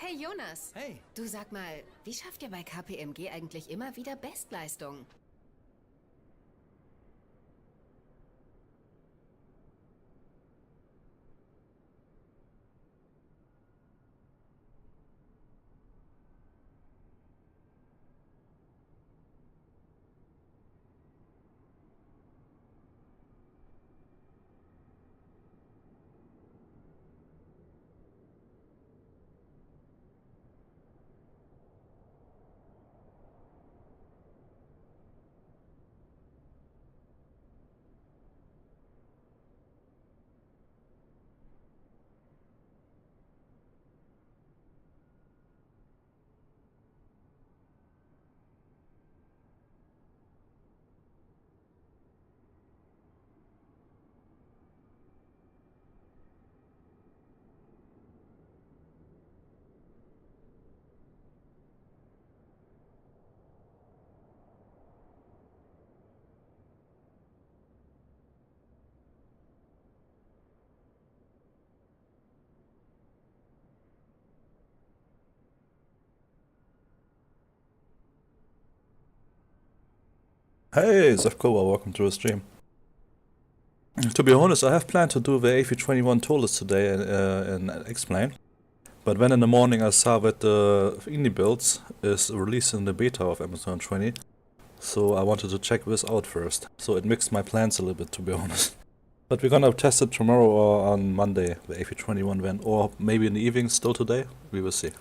Hey Jonas. Hey. Du, sag mal, wie schafft ihr bei KPMG eigentlich immer wieder Bestleistung? Hey, Zevkova, welcome to the stream. To be honest, I have planned to do the A321 tour list today and explain. But then in the morning I saw that the iniBuilds is releasing the beta of MFS2020. So I wanted to check this out first. So it mixed my plans a little bit, to be honest. But we're gonna test it tomorrow or on Monday, the A321 then. Or maybe in the evening still today. We will see.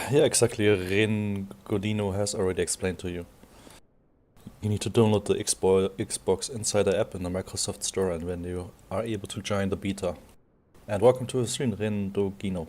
Yeah, exactly. Ren Godino has already explained to you. You need to download the Xbox Insider app in the Microsoft Store, and then you are able to join the beta. And welcome to the stream, Ren Dogino.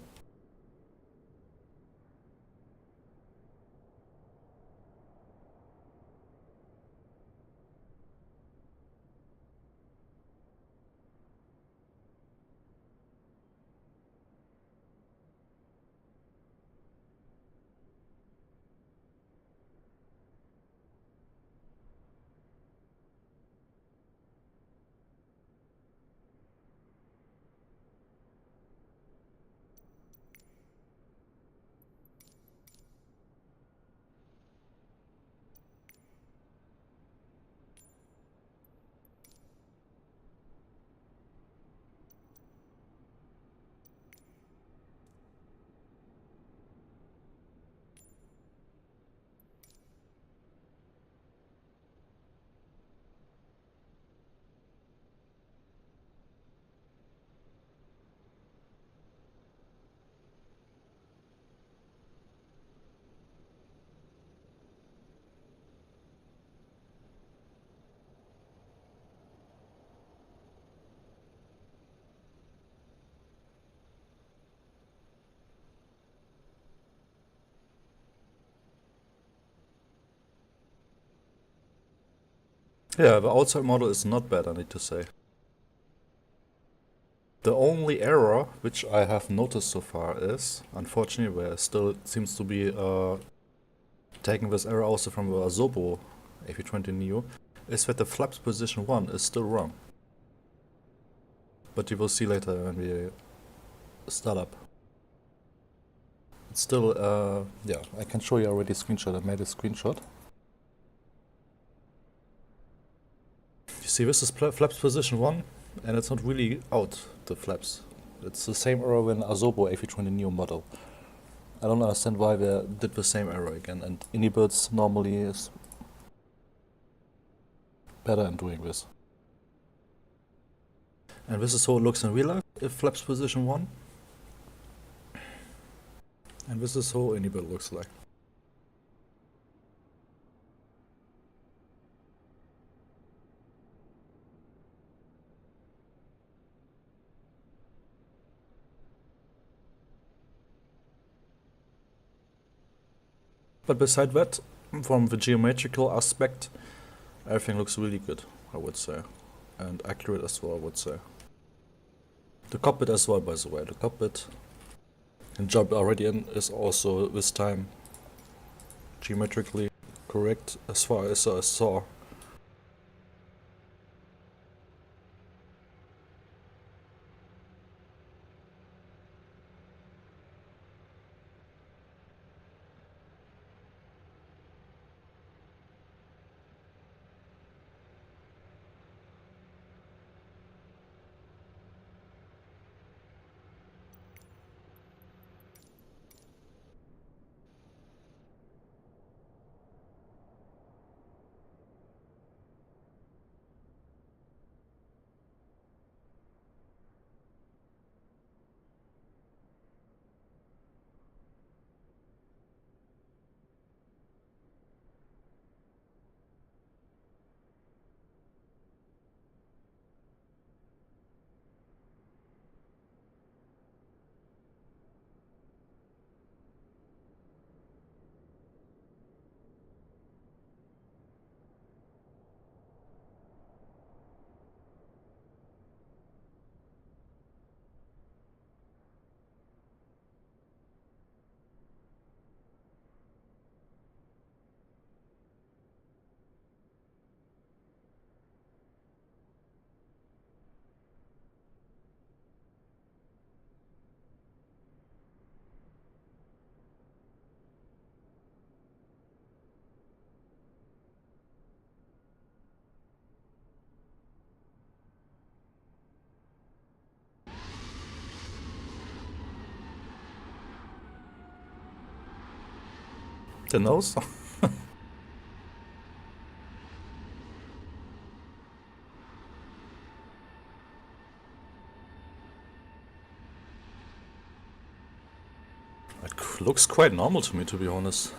Yeah, the outside model is not bad, I need to say. The only error which I have noticed so far is, unfortunately, where still seems to be taking this error also from the Asobo A320Neo, is that the flaps position 1 is still wrong. But you will see later when we start up. It's still, yeah, I can show you already a screenshot. I made a screenshot. You see, this is flaps position 1, and it's not really out, the flaps. It's the same error in Asobo A320Neo model. I don't understand why they did the same error again, and iniBuilds normally is better in doing this. And this is how it looks in real life, if flaps position 1. And this is how iniBuild looks like. But beside that, from the geometrical aspect, everything looks really good, I would say. And accurate as well, I would say. The cockpit as well, by the way. The cockpit and job already in is also this time geometrically correct as far as I saw. The nose? It looks quite normal to me, to be honest.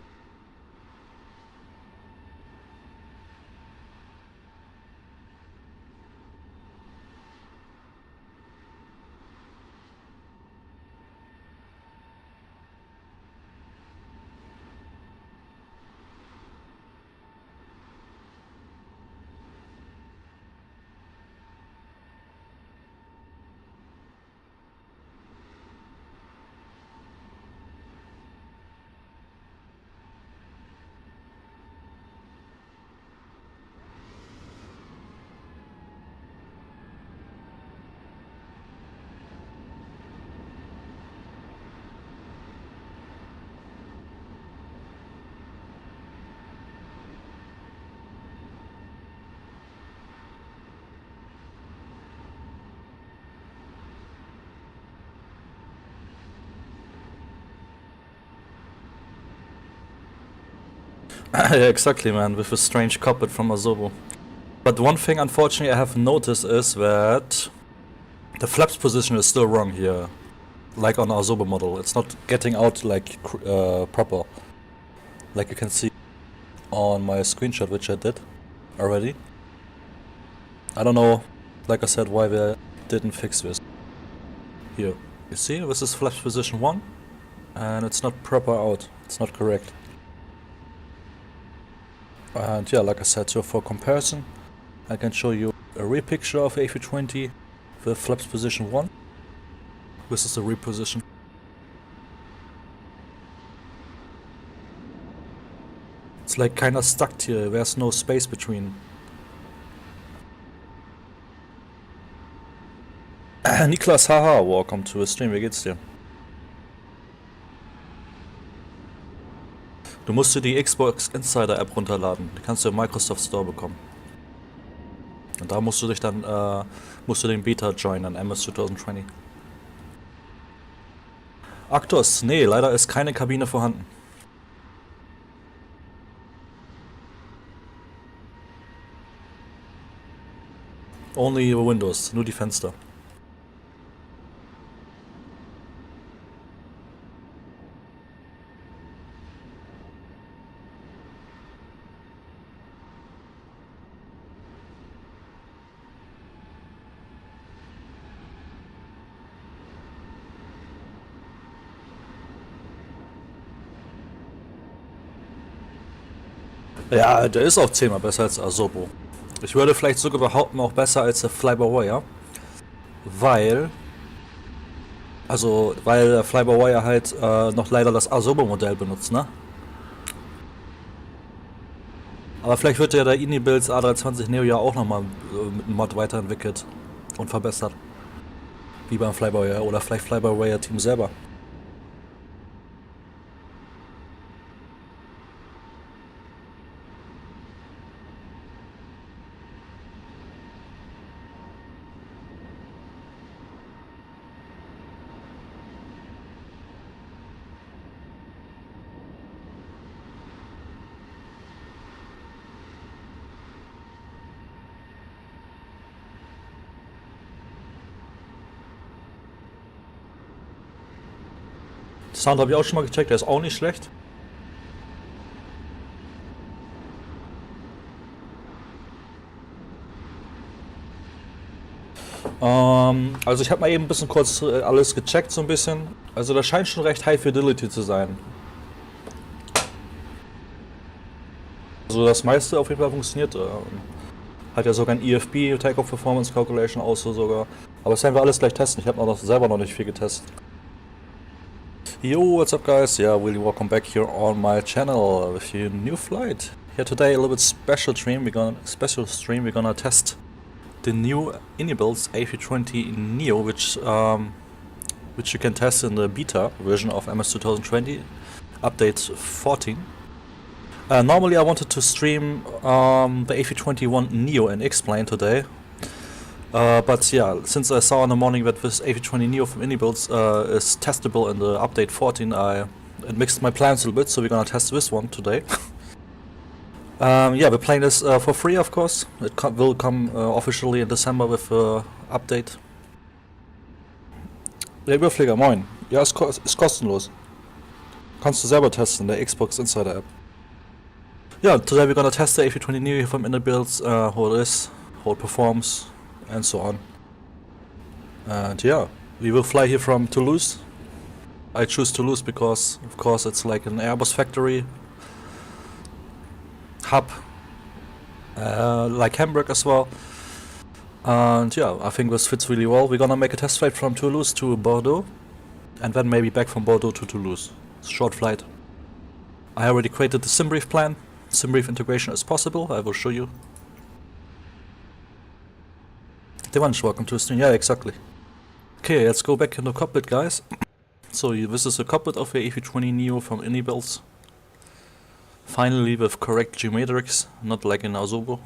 Yeah, exactly, man, with a strange cockpit from Asobo. But one thing, unfortunately, I have noticed is that the flaps position is still wrong here, like on our Asobo model. It's not getting out like proper, like you can see on my screenshot, which I did already. I don't know, like I said, why they didn't fix this. Here, you see, this is flaps position 1, and it's not proper out. It's not correct. And yeah, like I said, so for comparison, I can show you a rear picture of A320 with flaps position 1. This is the rear position. It's like kinda stuck here, there's no space between. Niklas, haha, welcome to the stream, wie geht's dir? Du musst dir die Xbox Insider App runterladen, die kannst du im Microsoft Store bekommen. Und da musst du dich dann, musst du den Beta joinen, MFS2020. Actos, nee, leider ist keine Kabine vorhanden. Only the windows, nur die Fenster. Ja, der ist auch 10-mal besser als Asobo. Ich würde vielleicht sogar behaupten, auch besser als der FlyByWire. Weil der FlyByWire halt noch leider das Asobo-Modell benutzt, ne? Aber vielleicht wird ja der iniBuilds A320Neo ja auch nochmal mit einem Mod weiterentwickelt und verbessert. Wie beim FlyByWire oder vielleicht FlyByWire-Team selber. Sound habe ich auch schon mal gecheckt, der ist auch nicht schlecht. Also ich habe mal eben ein bisschen kurz alles gecheckt, so ein bisschen. Also das scheint schon recht High Fidelity zu sein. Also das meiste auf jeden Fall funktioniert. Hat ja sogar ein EFB, Takeoff Performance Calculation, auch so sogar. Aber das werden wir alles gleich testen. Ich habe selber noch nicht viel getestet. Yo, what's up guys? Yeah, really welcome back here on my channel with your new flight. Here today a little bit special stream. We're gonna test the new iniBuilds A320Neo, which you can test in the beta version of MS2020 update 14. Normally I wanted to stream the A321Neo and X-Plane today. But yeah, since I saw in the morning that this A320Neo from iniBuilds is testable in the update 14, it mixed my plans a little bit, so we're gonna test this one today. Yeah, we're playing this for free, of course. It will come officially in December with update. Der Überflieger, moin. Ja, ist kostenlos. Kannst du selber testen in der Xbox Insider App. Yeah, today we're gonna test the A320Neo from iniBuilds, how it is, how it performs, and so on. And yeah, we will fly here from Toulouse. I choose Toulouse because, of course, it's like an Airbus factory hub, like Hamburg as well. And yeah, I think this fits really well. We're gonna make a test flight from Toulouse to Bordeaux, and then maybe back from Bordeaux to Toulouse. It's a short flight. I already created the SimBrief plan. SimBrief integration is possible. I will show you. Devansh, welcome to the stream. Yeah, exactly. Okay, let's go back in the cockpit, guys. So this is the cockpit of the A320Neo from iniBuilds. Finally with correct geometrics, not like in Asobo.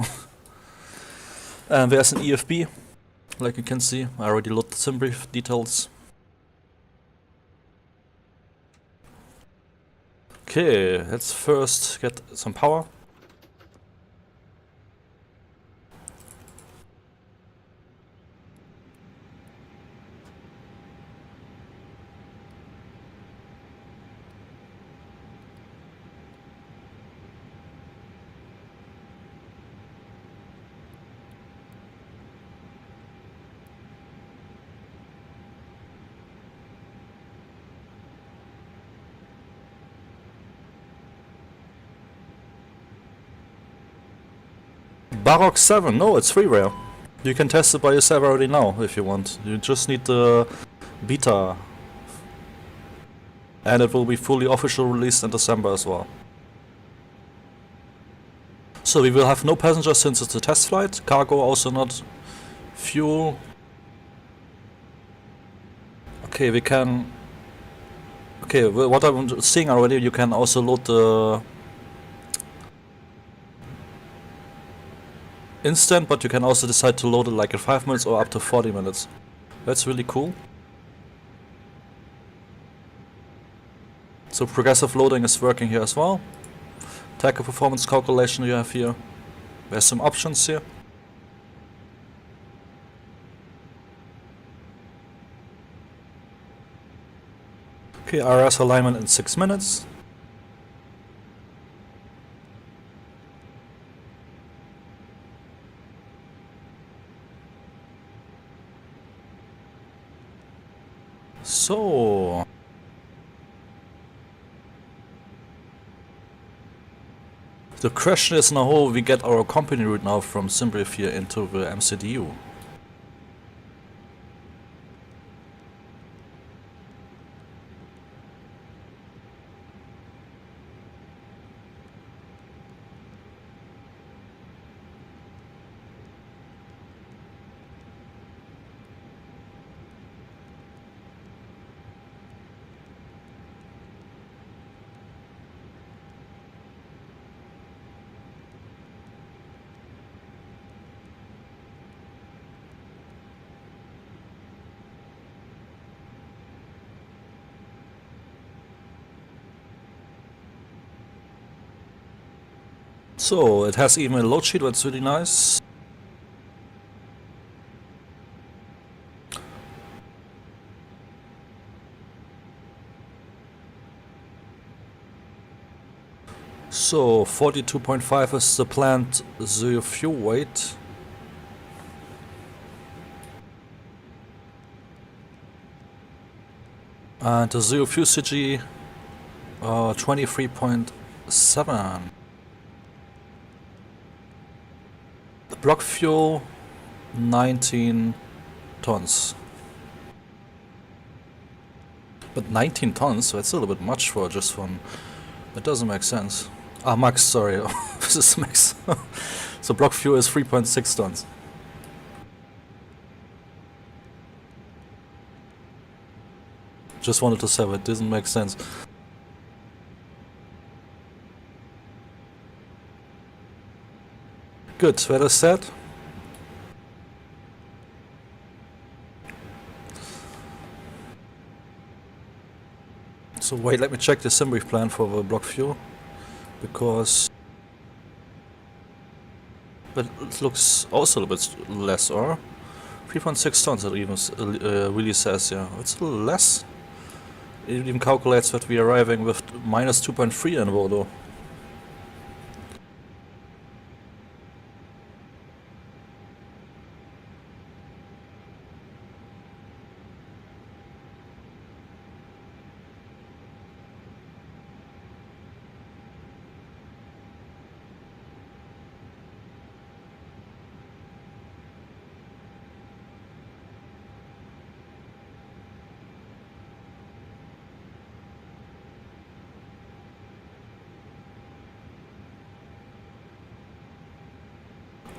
And there's an EFB, like you can see. I already loaded the SimBrief details. Okay, let's first get some power. Barok 7, no, it's freeware. You can test it by yourself already now if you want. You just need the beta. And it will be fully official released in December as well. So we will have no passengers since it's a test flight. Cargo also not. Fuel. Okay, we can... Okay, what I'm seeing already, you can also load the instant, but you can also decide to load it like in 5 minutes or up to 40 minutes. That's really cool. So progressive loading is working here as well. Tackle performance calculation you have here. There's some options here. Okay, RS alignment in 6 minutes. So... the question is now how we get our company route now from SimBrief here into the MCDU. So it has even a load sheet, that's really nice. So 42.5 is the planned zero fuel weight. And the zero fuel CG 23.7. The block fuel 19 tons. But 19 tons, that's a little bit much for just one. That doesn't make sense. Ah, max, sorry. This is max. So block fuel is 3.6 tons. Just wanted to say it doesn't make sense. Good, that is said. So wait, let me check the SimBrief plan for the block fuel, because but it looks also a little bit less, or 3.6 tons it even really says, yeah, it's a little less. It even calculates that we are arriving with minus 2.3 in Bordeaux.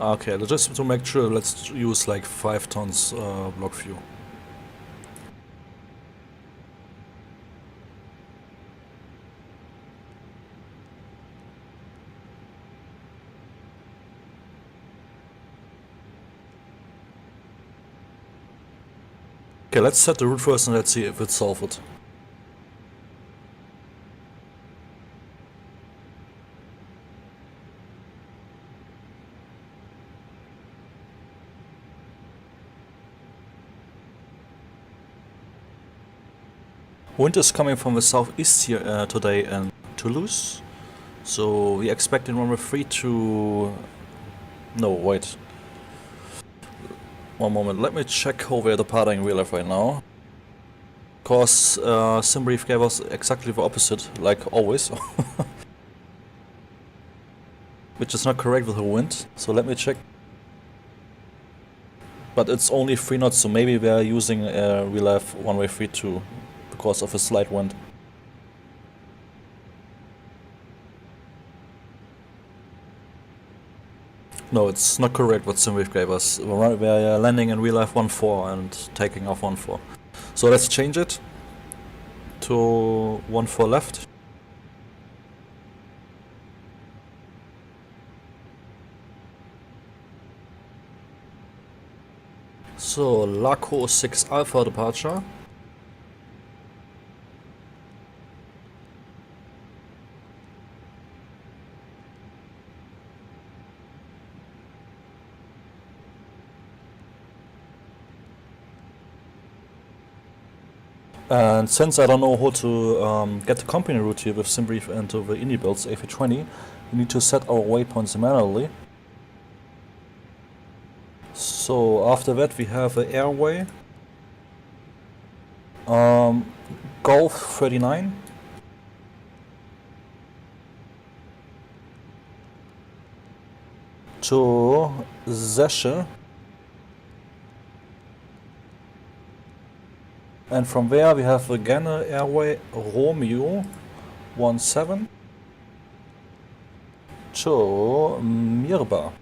Okay, just to make sure, let's use like 5 tons block fuel. Okay, let's set the route first and let's see if it's solved. Wind is coming from the southeast here today in Toulouse, so we expect in runway 3 to... No, wait. One moment, let me check how we're departing real life right now. Because SimBrief gave us exactly the opposite, like always. which is not correct with the wind. So let me check. But it's only 3 knots, so maybe we are using Relive runway 32 because of a slight wind. No, it's not correct what Simwave gave us. We're landing in Relive 14 and taking off 14. So let's change it to 14 left. So Laco 6 Alpha departure. And since I don't know how to get the company route here with SimBrief into the iniBuilds A320, we need to set our waypoints manually. So after that we have an airway, Golf 39, to Zesche, and from there we have again an airway Romeo 17 to Mirba.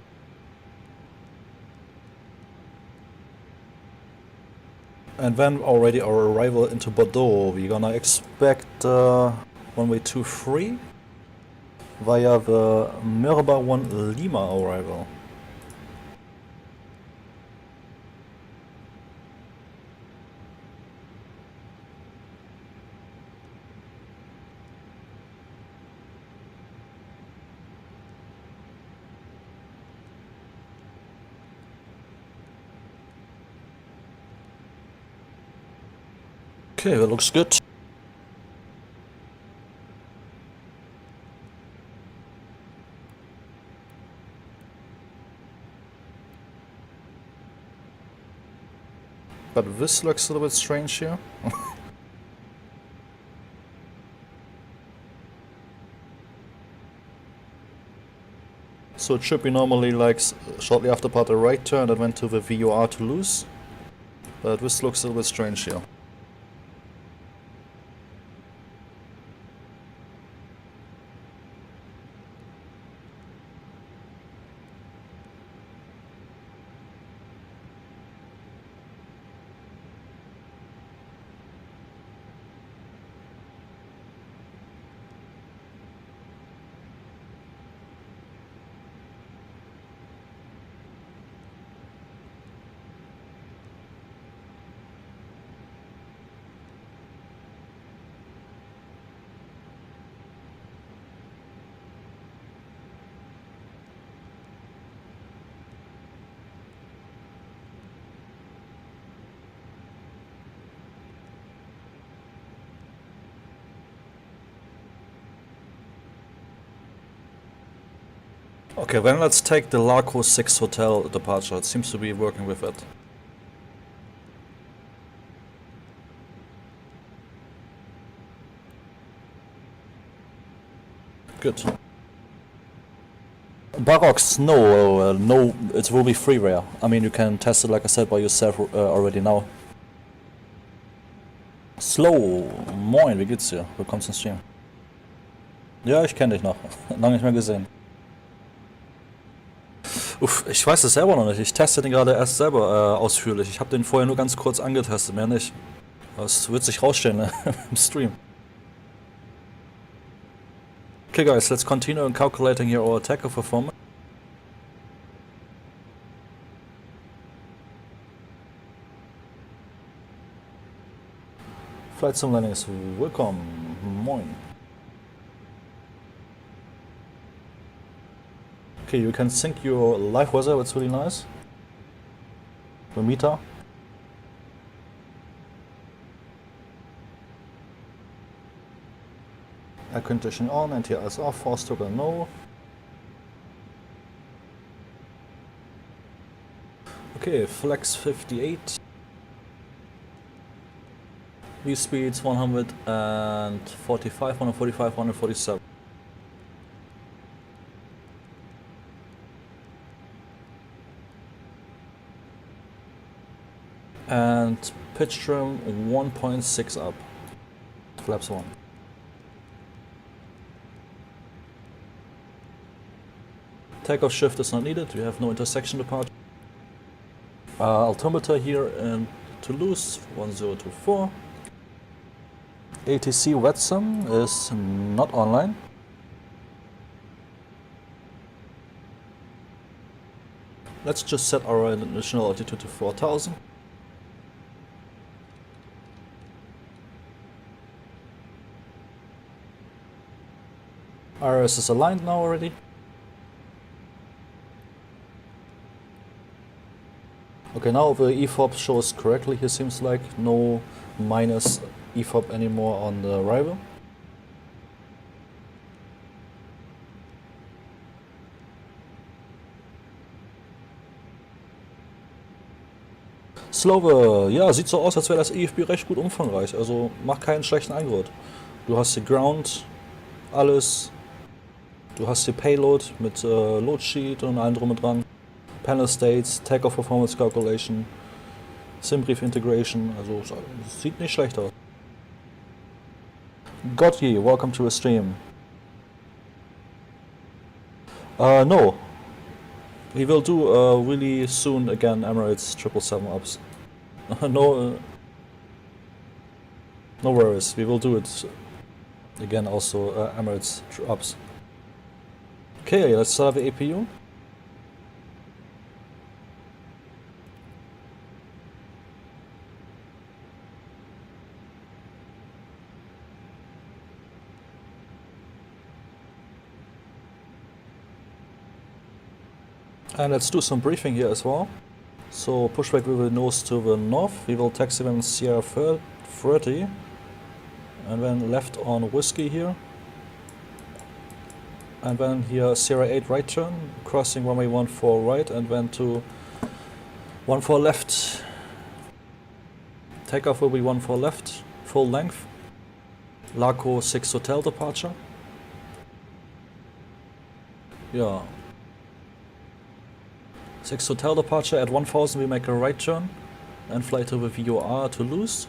And then already our arrival into Bordeaux, we're gonna expect runway 23 via the Mirba 1 Lima arrival. Okay, that looks good. But this looks a little bit strange here. So it should be normally like shortly after part a right turn that went to the VOR Toulouse. But this looks a little bit strange here. Okay, then let's take the Laco 6 hotel departure. It seems to be working with it. Good. Barox, no, no, it will be freeware. I mean, you can test it, like I said, by yourself already now. Slow, moin, wie geht's dir? Willkommen zum Stream. Ja, ich kenne dich noch. Lange nicht mehr gesehen. Uff, ich weiß es selber noch nicht. Ich teste den gerade erst selber ausführlich. Ich habe den vorher nur ganz kurz angetestet, mehr nicht. Das wird sich rausstellen im Stream. Okay guys, let's continue calculating here our takeoff performance. Flightsim landing is welcome. Moin. Okay, you can sync your live weather, it's really nice. The meter. Air conditioning on, anti-ice off, force toggle no. Okay, flex 58. V speeds 145, 145, 147. And pitch trim 1.6 up. Flaps 1. Takeoff shift is not needed, we have no intersection departure. Altimeter here in Toulouse 1024. ATC Wetsim is not online. Let's just set our initial altitude to 4000. RS is aligned now already. Okay, now the EFOP shows correctly here, seems like. No minus EFOP anymore on the arrival. Slove, ja, sieht so aus, als wäre das EFB recht gut umfangreich, also macht keinen schlechten Eindruck. Du hast hier Ground, alles, du hast hier Payload mit Load Sheet und allem drum und dran, Panel States, Takeoff Performance Calculation, Simbrief Integration, also sieht nicht schlecht aus. Gottje, welcome to the stream. No. We will do really soon again Emirates 777 ups. No worries, we will do it again also Emirates ups. Okay, let's start the APU. And let's do some briefing here as well. So pushback we will nose to the north, we will taxi them Sierra 30 and then left on Whiskey here. And then here Sierra 8 right turn, crossing runway 14 right and then to 14 left. Takeoff will be 14 left, full length. Laco 6 hotel departure. Yeah. 6 hotel departure at 1000 we make a right turn and fly to the VOR Toulouse,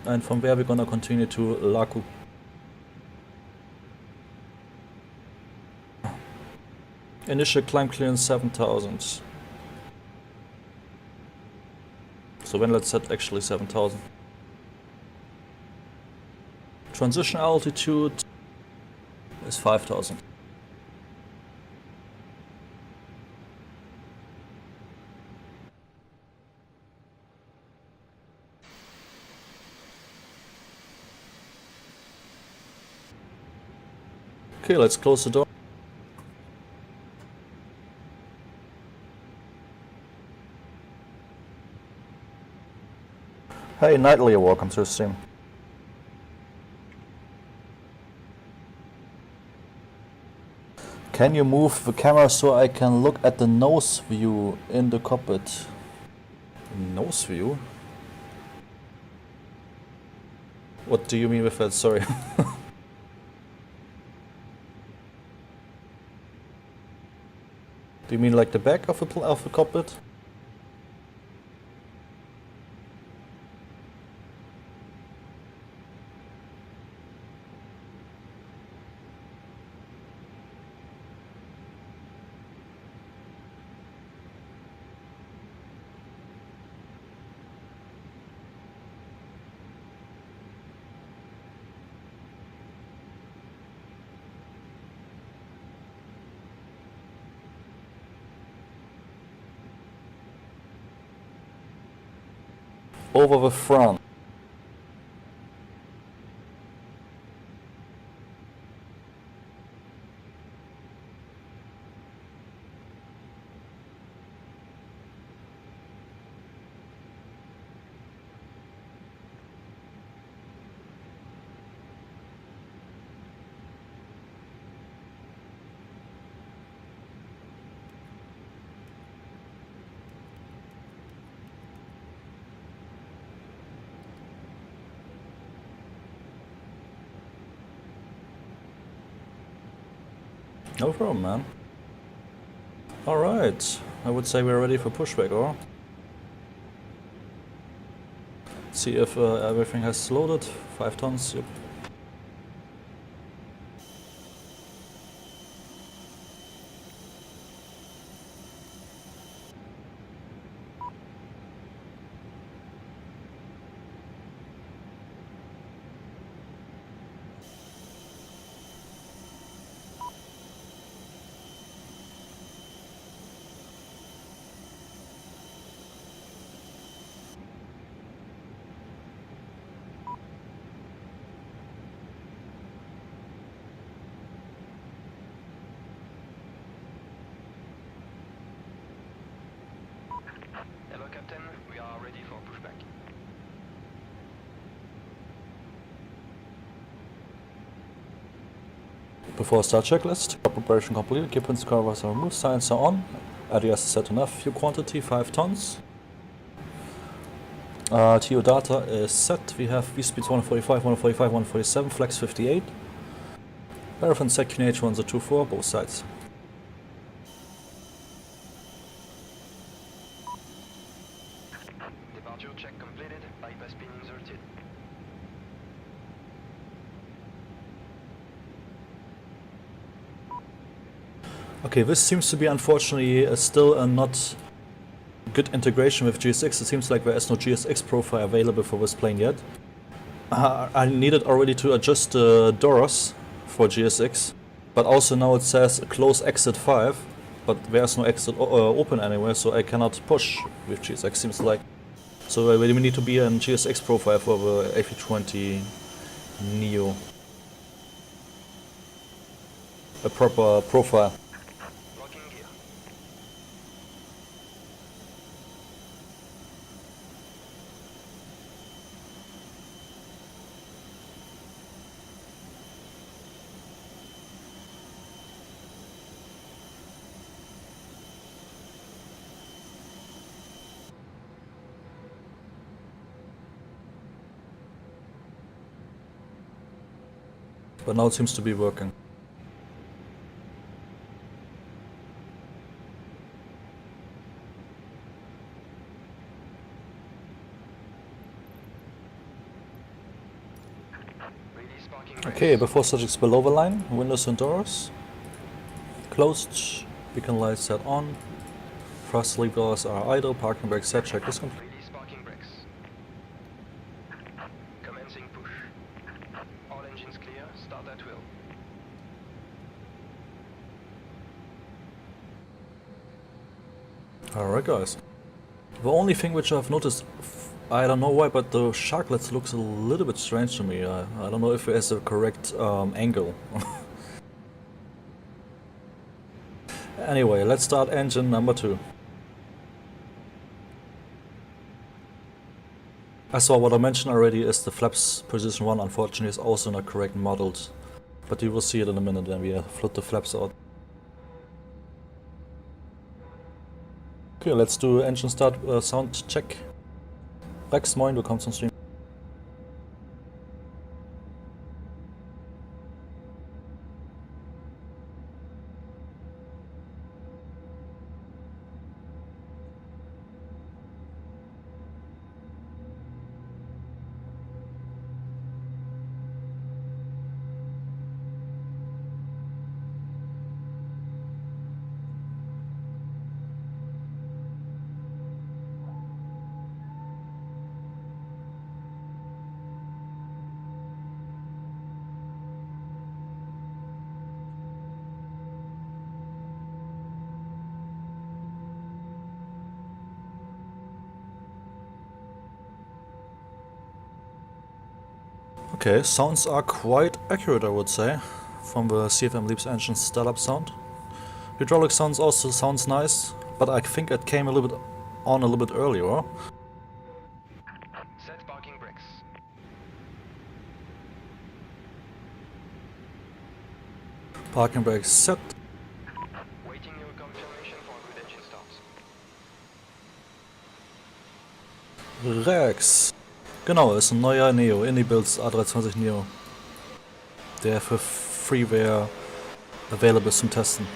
and from there we're gonna continue to Laco. Initial climb clearance 7000. So then let's set actually 7000. Transition altitude is 5000. Okay, let's close the door. Hey Nightly, welcome to the stream. Can you move the camera so I can look at the nose view in the cockpit? Nose view? What do you mean with that? Sorry. Do you mean like the back of the cockpit? Over the front. No problem, man. Alright, I would say we're ready for pushback, or? See if everything has loaded. 5 tons, yep. Hello Captain, we are ready for pushback. Before start checklist, preparation completed, equipment covers are removed, signs are on, ADS is set to enough, fuel quantity 5 tons. TO data is set, we have V-speeds 145, 145, 147, flex 58. Paraffin set QNH 1024, both sides. Departure check completed, bypass pin inserted. Okay, this seems to be unfortunately still a not good integration with GSX. It seems like there is no GSX profile available for this plane yet. I needed already to adjust the doors for GSX, but also now it says close exit 5, but there's no exit open anywhere, so I cannot push with GSX, seems like. So we need to be in GSX profile for the A320Neo. A proper profile. Locking gear. But now it seems to be working. Release parking Okay, before subjects below the line, windows and doors closed, beacon lights set on, thrust sleep doors are idle, parking brake set, check is complete. Release parking brakes. Commencing push. All engines clear, start at will. Alright guys. The only thing which I've noticed, I don't know why, but the sharklets looks a little bit strange to me. I don't know if it has the correct angle. Anyway, let's start engine number 2. I saw what I mentioned already is the flaps position 1 unfortunately is also not correct modeled. But you will see it in a minute when we float the flaps out. Okay, let's do engine start sound check. Rex, moin, du kommst zum Stream. Okay, sounds are quite accurate I would say, from the CFM Leaps engine startup sound. Hydraulic sounds also sounds nice, but I think it came a little bit on a little bit earlier. Set parking brakes. Parking brakes set. Waiting your confirmation for a good engine start. Rex. Genau, ist ein neuer Neo, iniBuilds A320Neo. Der für Freeware available ist zum Testen.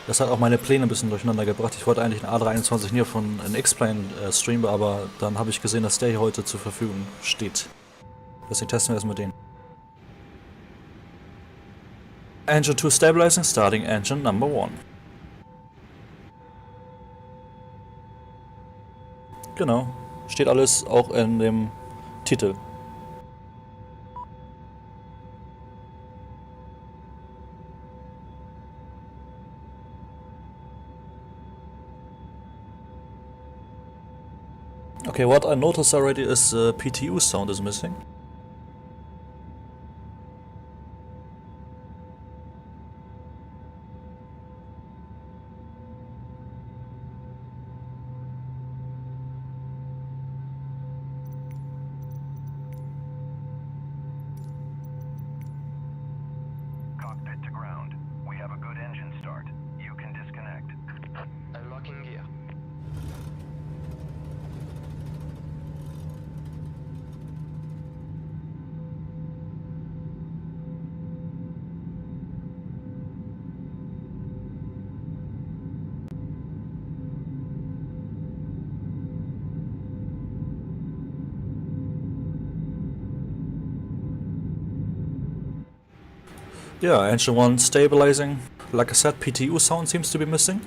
Das hat auch meine Pläne ein bisschen durcheinander gebracht. Ich wollte eigentlich einen A321Neo von einem X-Plane streamen, aber dann habe ich gesehen, dass der hier heute zur Verfügung steht. Deswegen testen wir erstmal den. Engine 2 Stabilizing, starting engine number 1. Genau, steht alles auch in dem Titel. Okay, what I noticed already is the PTU sound is missing. Cockpit to ground. We have a good engine start. You can disconnect. Unlocking gear. Yeah, engine 1 stabilizing. Like I said, PTU sound seems to be missing.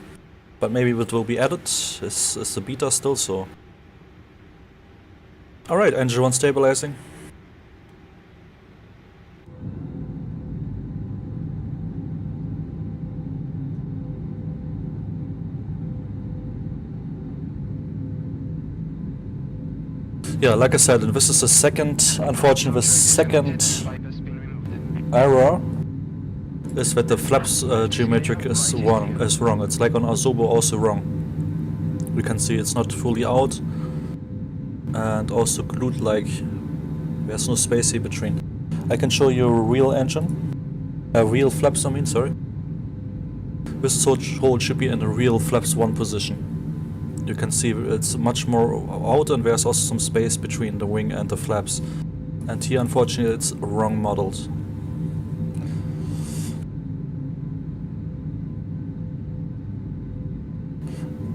But maybe it will be added. Is the beta still so? Alright, engine 1 stabilizing. Yeah, like I said, this is the second, unfortunately, the second Viper's been removed. error is that the flaps geometric is wrong. It's like on Asobo also wrong. We can see it's not fully out, and also glued, like there's no space here between. I can show you a real engine, real flaps. I mean, sorry. This hole should be in the real flaps 1 position. You can see it's much more out, and there's also some space between the wing and the flaps. And here, unfortunately, it's wrong modeled.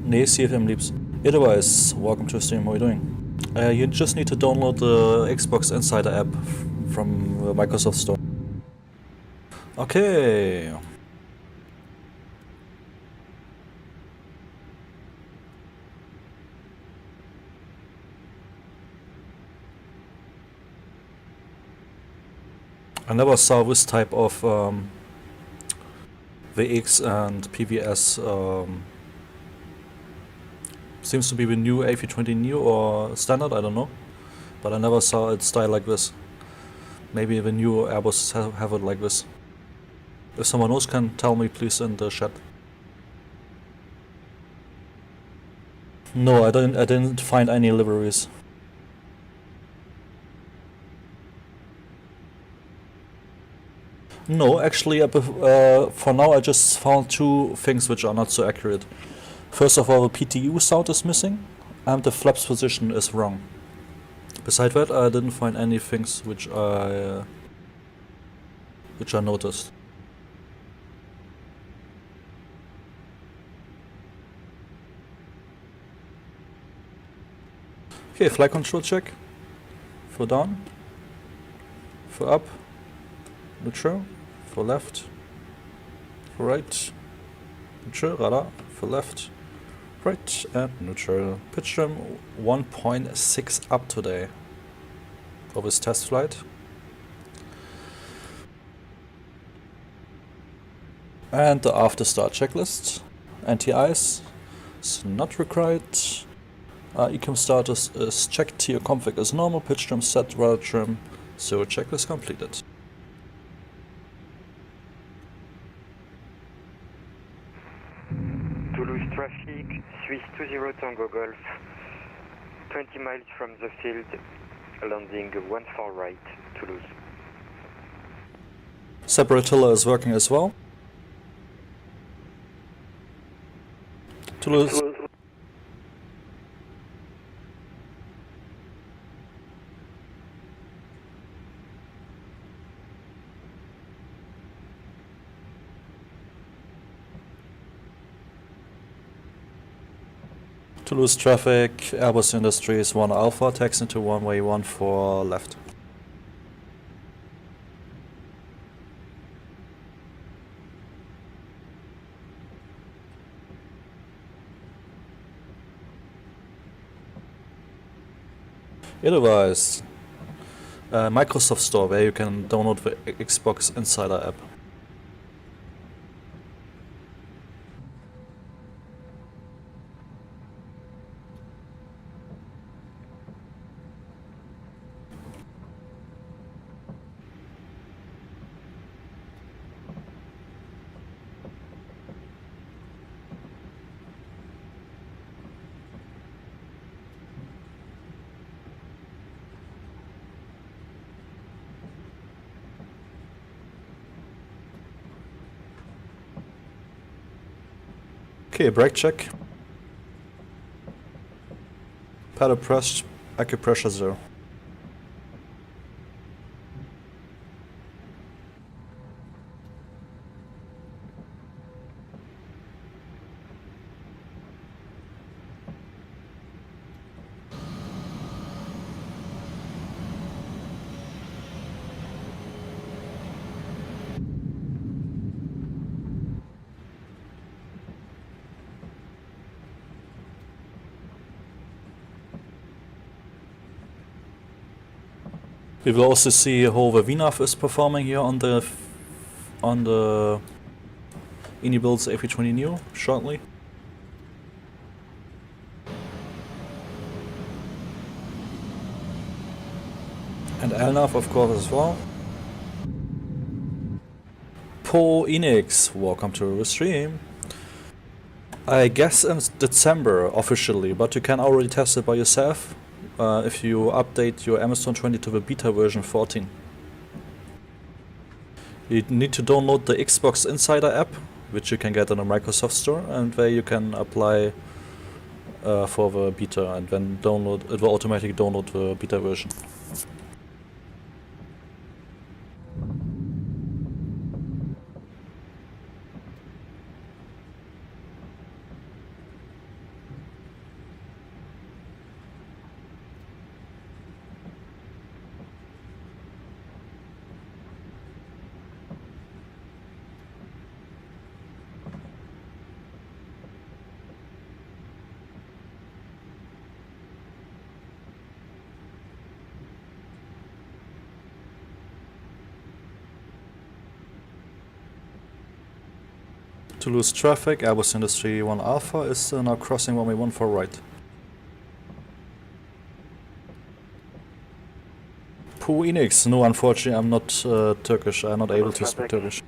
Nee, CFM Liebs. Otherwise, welcome to the stream, how are you doing? You just need to download the Xbox Insider app from the Microsoft Store. Okay. I never saw this type of VX and PVS. Seems to be the new A320Neo or standard, I don't know. But I never saw it style like this. Maybe the new Airbus have it like this. If someone else can tell me, please, in the chat. No, I didn't find any liveries. No, actually, for now I just found 2 things which are not so accurate. First of all, the PTU sound is missing, and the flaps position is wrong. Besides that, I didn't find any things which I noticed. Okay, flight control check. For down, for up, neutral, for left, for right, neutral, radar, for left, right, and neutral. Pitch trim 1.6 up today for this test flight. And the after start checklist. Anti-ice is not required. Ecom status is checked. Tier config is normal. Pitch trim set, radar trim. So checklist completed. Toulouse traffic, Swiss 20 Tango Golf, 20 miles from the field, landing 14 right, Toulouse. Separatilla is working as well. Toulouse. To lose traffic, Airbus Industries 1 Alpha, taxi into runway 14 left. Otherwise, Microsoft Store, where you can download the Xbox Insider app. Okay, brake check. Pedal press, acupressure 0. We will also see how the VNAV is performing here on the iniBuilds A320Neo shortly. And LNAV of course as well. Po Enix, welcome to the stream. I guess in December officially, but you can already test it by yourself. If you update your MFS2020 to the beta version 14. You need to download the Xbox Insider app, which you can get on the Microsoft Store, and where you can apply for the beta, and then it will automatically download the beta version. To lose traffic, Airbus Industry 1 Alpha is now crossing runway 14 right. Po Enix, no, unfortunately I'm not Turkish, I'm not able to speak Turkish.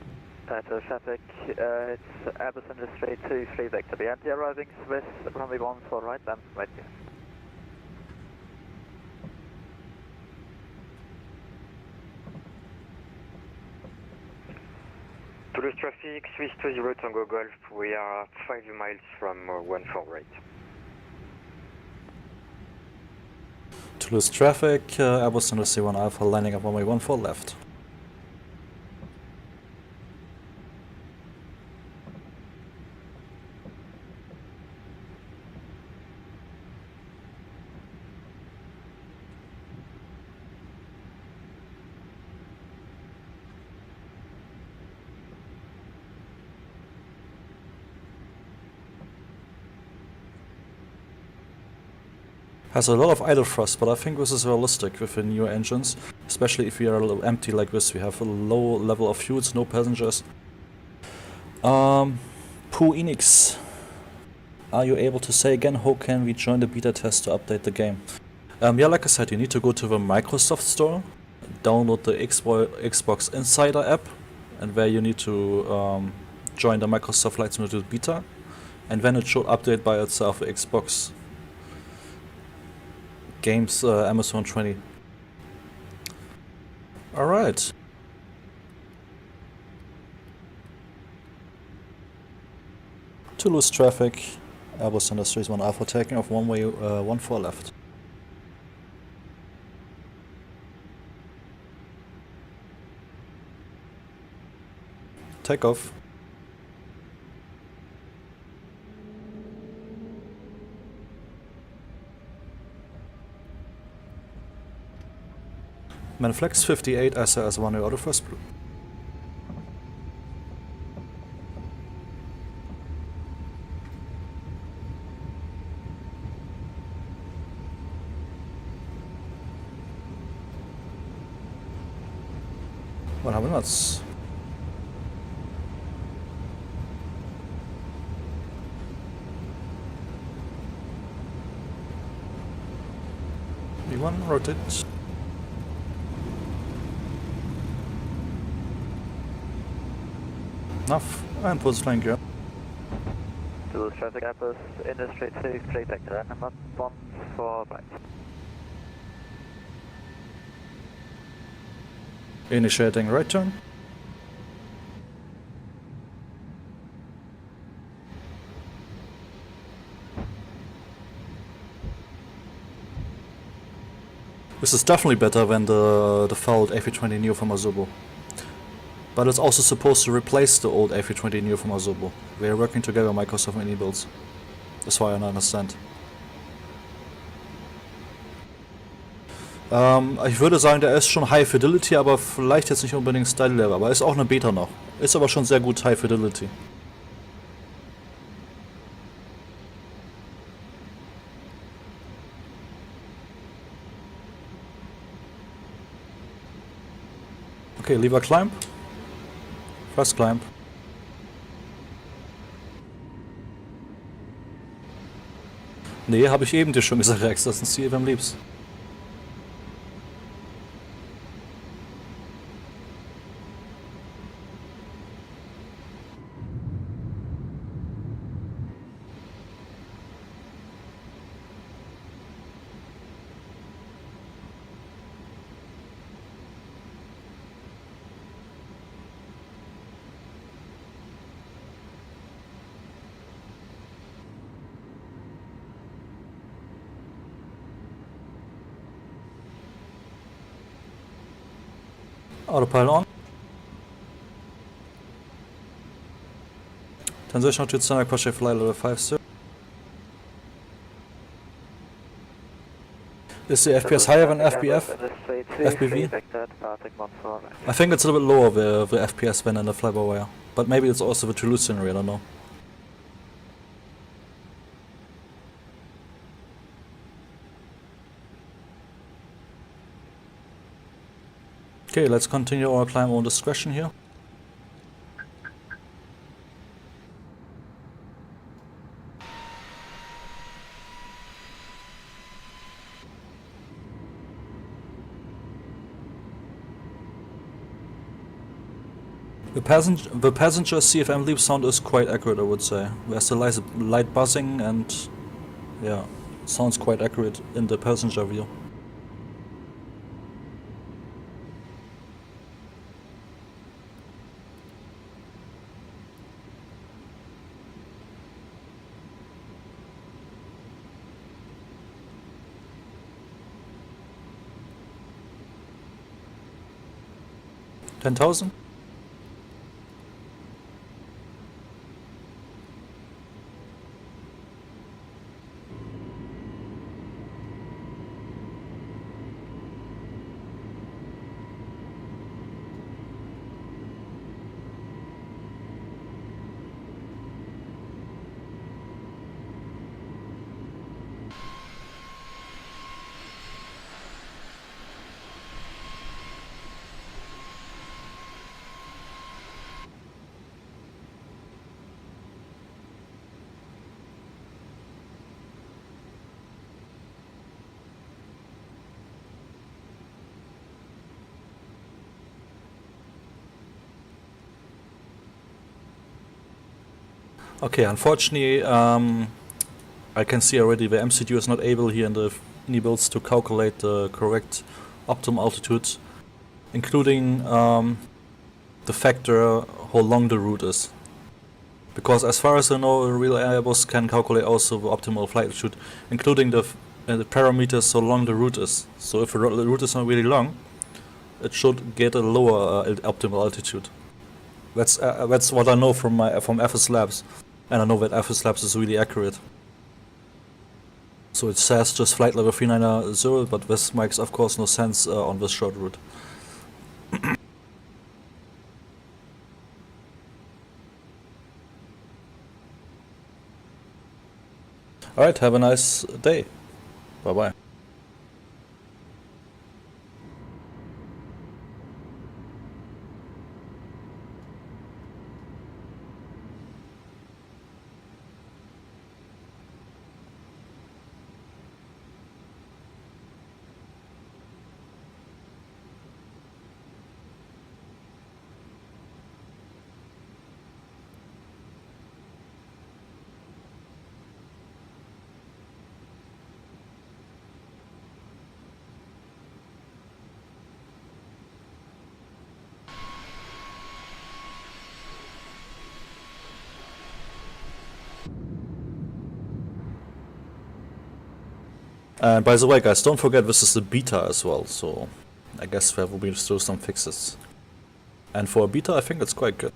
Traffic, it's Airbus Industry 23 Victor, the anti-arriving Swiss, runway 14 right, I'm right here. Toulouse traffic, Swiss 20 Tango Golf, we are 5 miles from 14 right. To lose traffic, Airbus Industry 1 Alpha landing at runway 14 left. Has a lot of idle thrust, but I think this is realistic with the new engines, especially if we are a little empty like this. We have a low level of fuels, no passengers. Po Enix, are you able to say again how can we join the beta test to update the game? Yeah, like I said, you need to go to the Microsoft Store, download the Xbox Insider app, and where you need to join the Microsoft Flight Simulator beta, and then it should update by itself the Xbox games MFS2020. Alright. To lose traffic, Airbus Industries 1 Alpha taking off runway 14 left. Take off. Manflex 58 SAS 1 out of first blue. What happened? That's V1 rotate. Enough, and pulse flank gear. To traffic Airbus, industry 2, fleet vector, number 1 for right. Initiating right turn. This is definitely better than the failed A320Neo from Azubo. But it's also supposed to replace the old A320Neo from Azubo. We are working together, Microsoft and iniBuilds. That's why I don't understand. Ich würde sagen, der ist schon High Fidelity, aber vielleicht jetzt nicht unbedingt Style Level, aber ist auch eine Beta noch. Ist aber schon sehr gut High Fidelity. Okay, lieber Climb. First Climb. Nee, habe ich eben dir schon gesagt, Rex, das ist ein Ziel beim Liebst. Autopilot on. Transition to standard crochet fly level 5, sir. Is the FPS higher than FPV? I think it's a little bit lower the FPS than in the FlyByWire, but maybe it's also the Toulouse scenery, I don't know. Okay, let's continue our climb on discretion here. The passenger CFM leap sound is quite accurate, I would say. There's a light buzzing and yeah, sounds quite accurate in the passenger view. $10,000? Okay, unfortunately, I can see already the MCU is not able here in the iniBuilds to calculate the correct optimum altitude, including the factor how long the route is. Because as far as I know, a real Airbus can calculate also the optimal flight altitude, including the parameters how long the route is. So if the route is not really long, it should get a lower optimal altitude. That's what I know from FS Labs, and I know that FS Labs is really accurate. So it says just flight level 390, but this makes of course no sense on this short route. Alright, have a nice day. Bye bye. And by the way guys, don't forget this is the beta as well, so I guess there will be still some fixes. And for a beta I think it's quite good.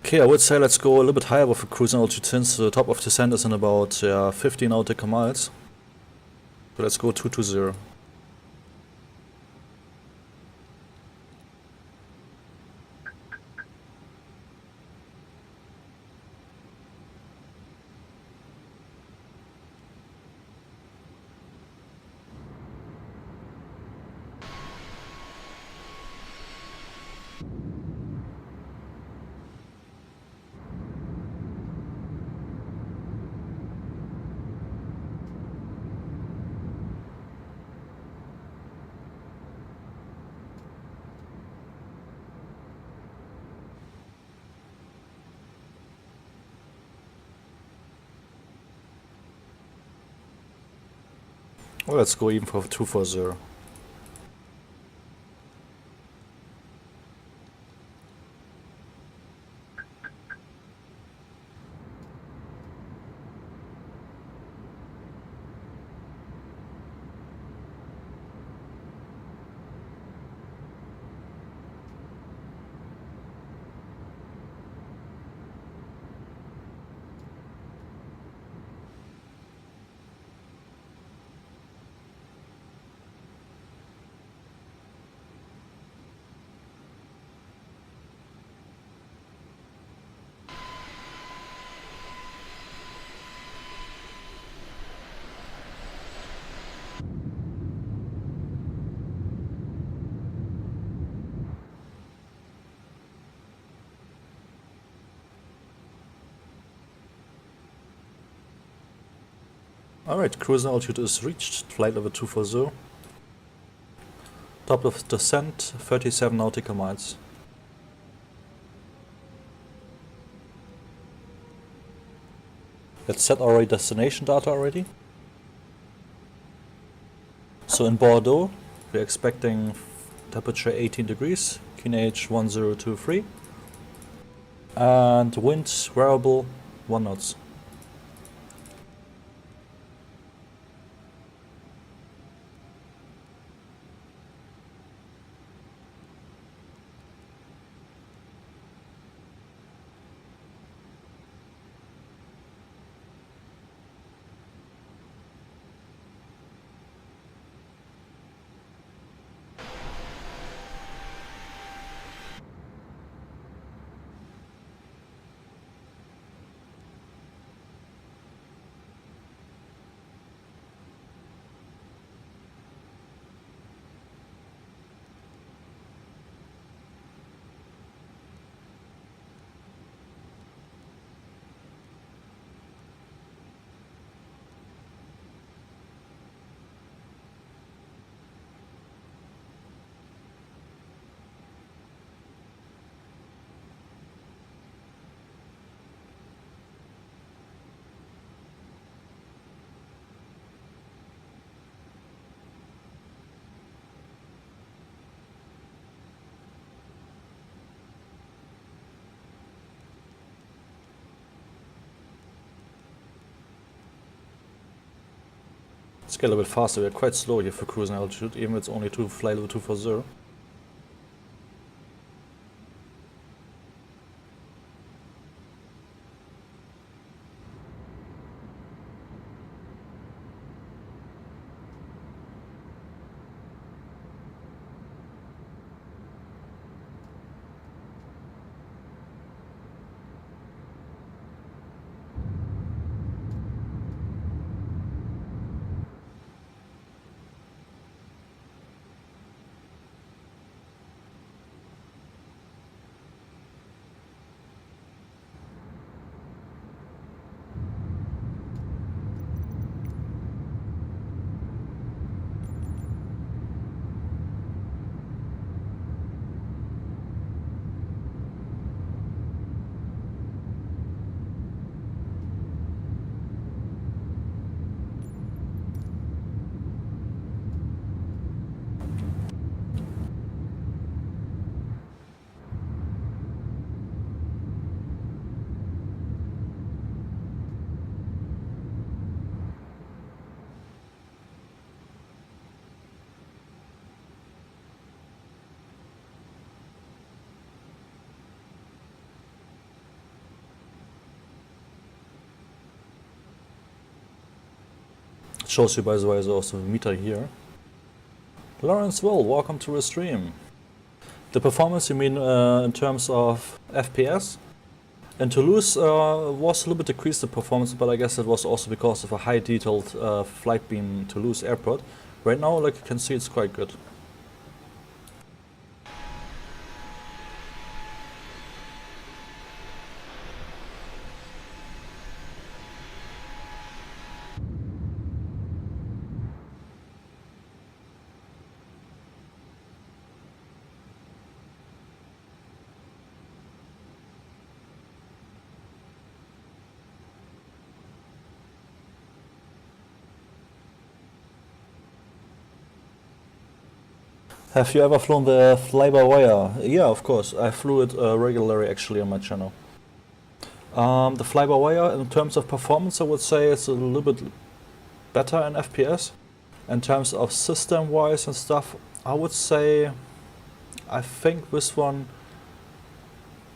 Okay, I would say let's go a little bit higher with the cruising altitude since the top of descent is in about 15 nautical miles. So let's go 220. Well, let's go even for 240. Alright, cruising altitude is reached, flight level 240. Top of descent, 37 nautical miles. Let's set our destination data already. So in Bordeaux, we're expecting temperature 18 degrees, QNH 1023, and wind variable 1 knots. Let's get a little bit faster, we're quite slow here for cruising altitude, even if it's only to fly level 240. Shows you, by the way, also the meter here. Lawrence Will, welcome to the stream. The performance, you mean in terms of FPS? In Toulouse was a little bit decreased the performance, but I guess it was also because of a high detailed Flightbeam Toulouse airport. Right now, like you can see, it's quite good. Have you ever flown the FlyByWire? Yeah, of course. I flew it regularly actually on my channel. The FlyByWire, in terms of performance, I would say it's a little bit better in FPS. In terms of system-wise and stuff, I would say I think this one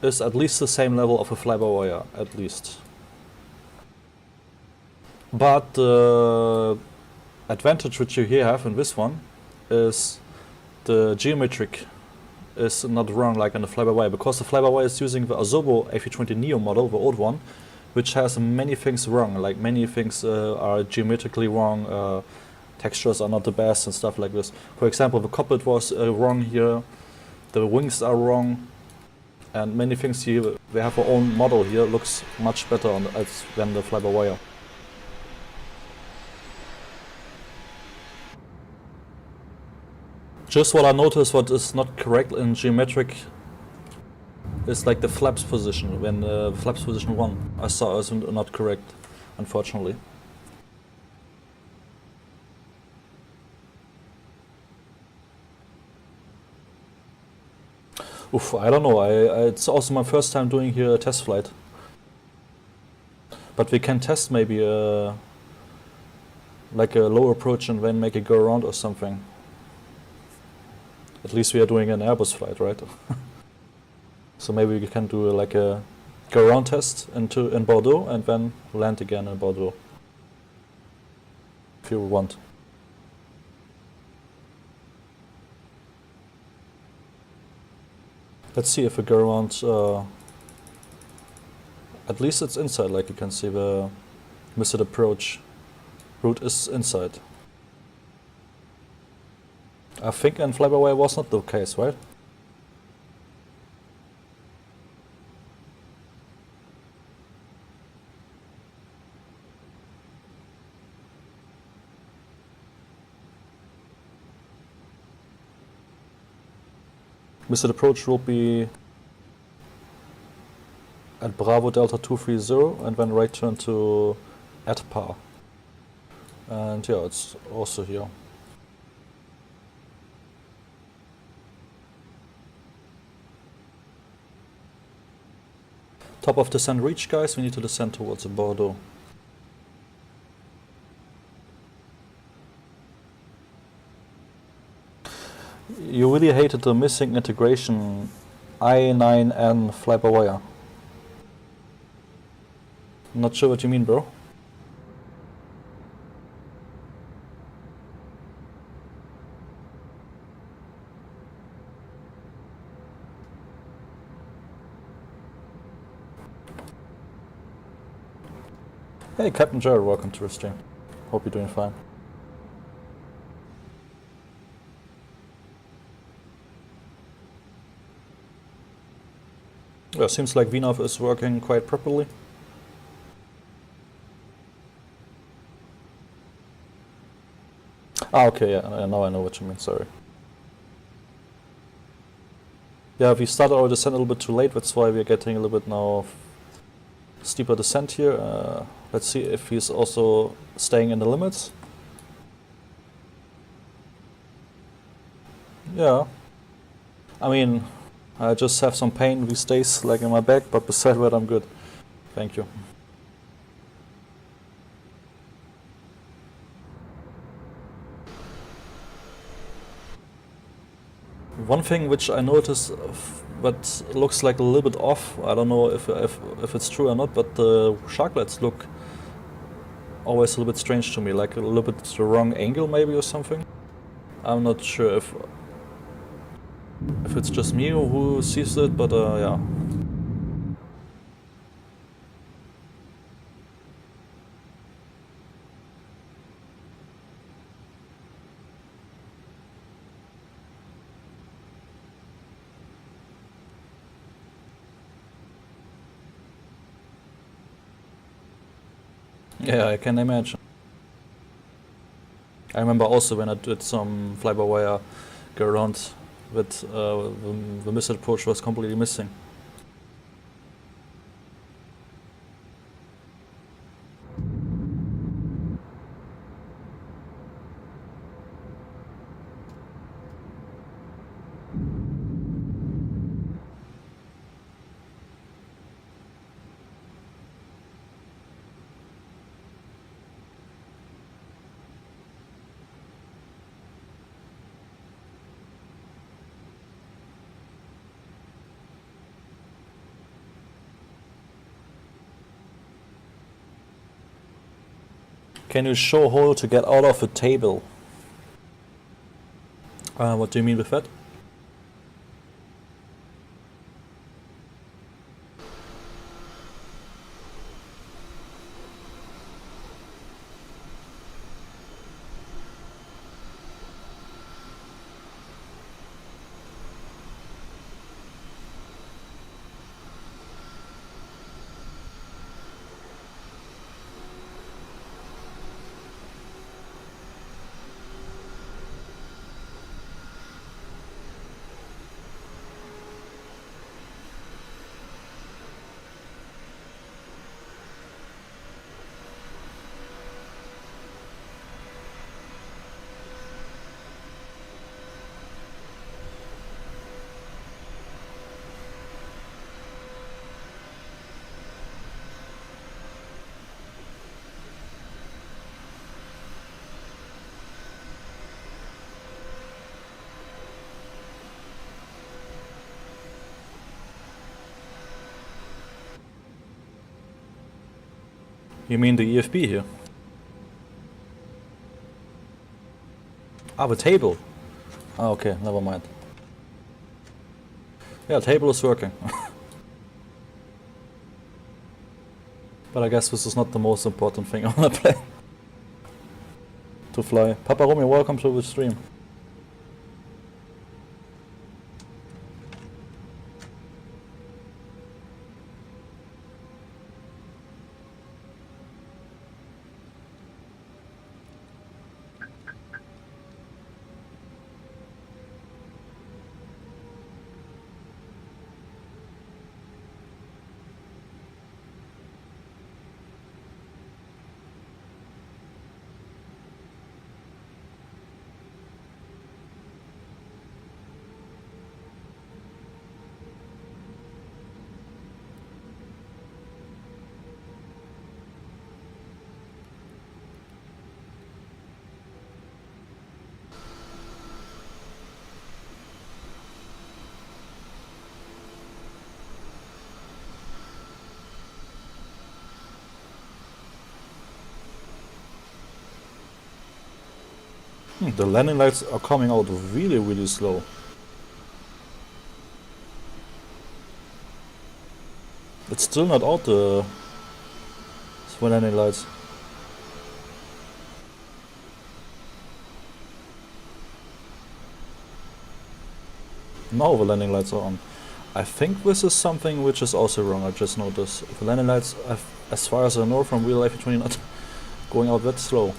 is at least the same level of a FlyByWire, at least. But the advantage which you here have in this one is the geometric is not wrong like on the FlyByWire, because the FlyByWire is using the Asobo A320Neo model, the old one, which has many things wrong, like many things are geometrically wrong, textures are not the best and stuff like this. For example, the cockpit was wrong here, the wings are wrong, and many things here, they have their own model here, looks much better on than the FlyByWire. Just what I noticed, what is not correct in geometric is like the flaps position. When flaps position 1 I saw is not correct, unfortunately. Oof, I don't know. It's also my first time doing here a test flight. But we can test maybe like a low approach and then make it go around or something. At least we are doing an Airbus flight, right? So maybe we can do like a go around test in Bordeaux and then land again in Bordeaux, if you want. Let's see if we go around. At least it's inside, like you can see the missed approach route is inside. I think in FlyByWire was not the case, right? Missed approach will be at Bravo Delta 230 and then right turn to at par. And yeah, it's also here. Top of descent reach, guys, we need to descend towards Bordeaux. You really hated the missing integration I9N FlyByWire. Not sure what you mean, bro. Hey Captain Jared, welcome to the stream. Hope you're doing fine. Yeah, seems like VNAV is working quite properly. Ah, okay, yeah, now I know what you mean, sorry. Yeah, we started our descent a little bit too late, that's why we're getting a little bit now steeper descent here. Let's see if he's also staying in the limits. Yeah. I mean, I just have some pain these days, like in my back, but beside that I'm good. Thank you. One thing which I noticed but looks like a little bit off, I don't know if it's true or not, but the sharklets look always a little bit strange to me, like a little bit the wrong angle maybe or something. I'm not sure if it's just me who sees it, but yeah. Yeah, I can imagine. I remember also when I did some FlyByWire go around with the missile approach was completely missing. Can you show hole to get out of a table? What do you mean with that? You mean the EFB here? Ah, the table. Ah, okay, never mind. Yeah, table is working. But I guess this is not the most important thing on the plane. To fly. Papa Romeo, welcome to the stream. The landing lights are coming out really, really slow. It's still not out the landing lights. Now the landing lights are on. I think this is something which is also wrong, I just noticed. The landing lights, as far as I know from real A320, not going out that slow.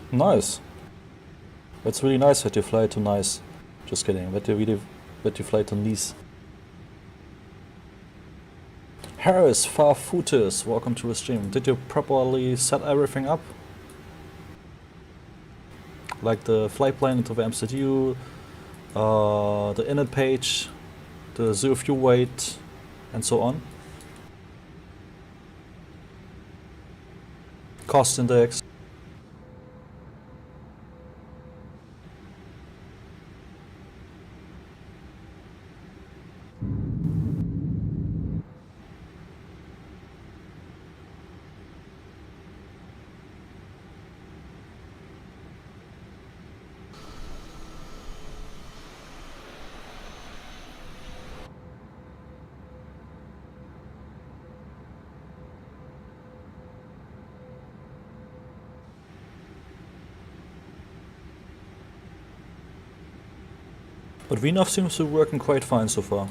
Nice. That's really nice that you fly to Nice. Just kidding. That you fly to Nice. Harris Farfootis, welcome to the stream. Did you properly set everything up? Like the flight plan into the MCU, the init page, the zero fuel weight, and so on. Cost index. But VNAV seems to be working quite fine so far.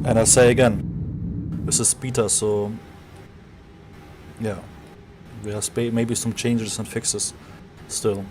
And I say again, this is beta, so yeah, there's maybe some changes and fixes still.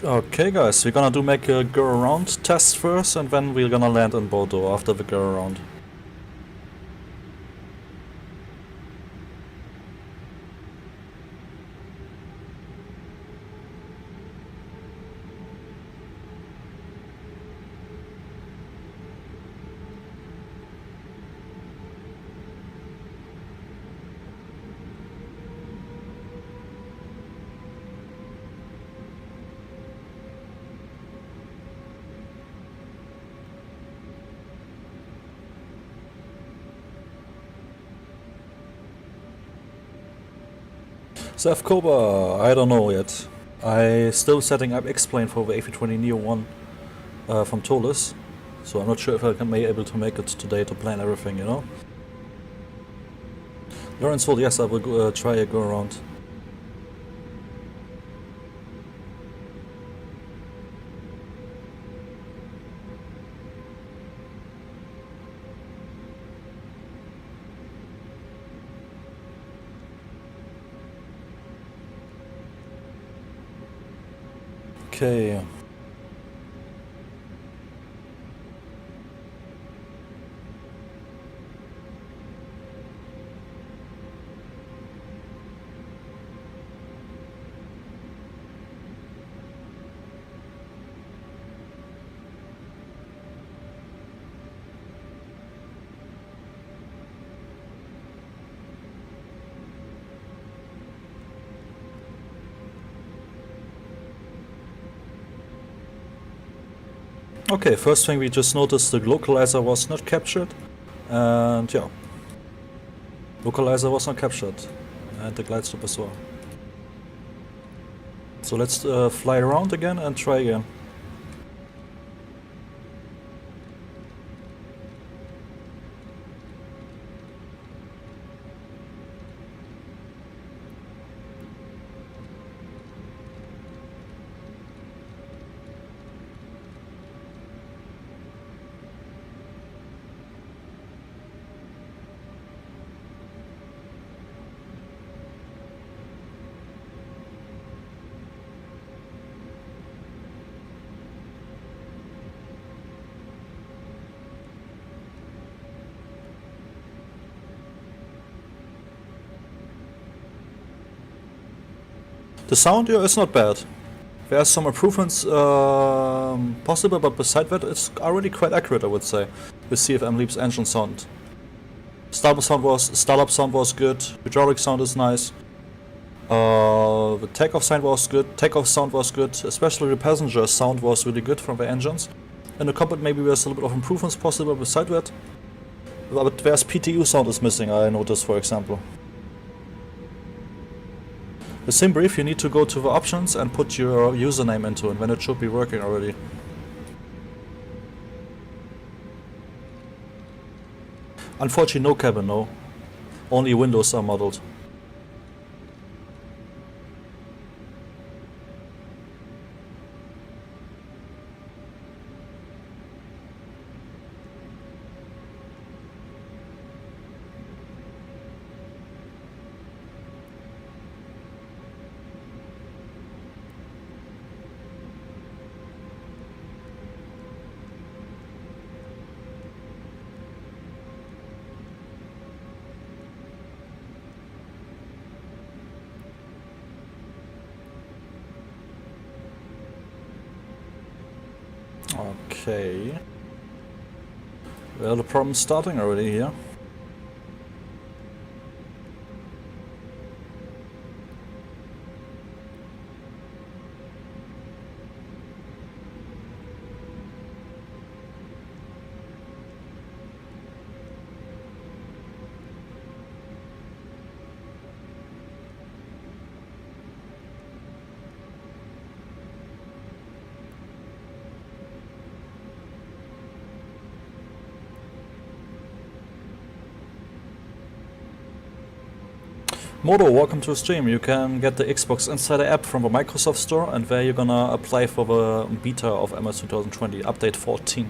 Okay guys, we're gonna make a go around test first, and then we're gonna land in Bordeaux after the go around. So Cobra, I don't know yet. I still setting up X-Plane for the A320Neo 1 from Tolis, so I'm not sure if I can be able to make it today to plan everything, you know. Lawrence told yes, I will go, try a go around. Okay. Okay, first thing we just noticed the localizer was not captured, and yeah, localizer was not captured, and the glide strip as well. So let's fly around again and try again. The sound here is not bad. There are some improvements possible, but beside that, it's already quite accurate, I would say, with CFM LEAP's engine sound. Startup sound was good. Hydraulic sound is nice. The takeoff sound was good. Takeoff sound was good. Especially the passenger sound was really good from the engines. In the cockpit, maybe there's a little bit of improvements possible beside that. But there's PTU sound is missing, I noticed, for example. The sim brief, you need to go to the options and put your username into it, then it should be working already. Unfortunately, no cabin, no. Only windows are modeled. Okay. Well, the problem's starting already here. Modo, welcome to the stream. You can get the Xbox Insider app from the Microsoft Store, and there you're gonna apply for the beta of MS2020, update 14.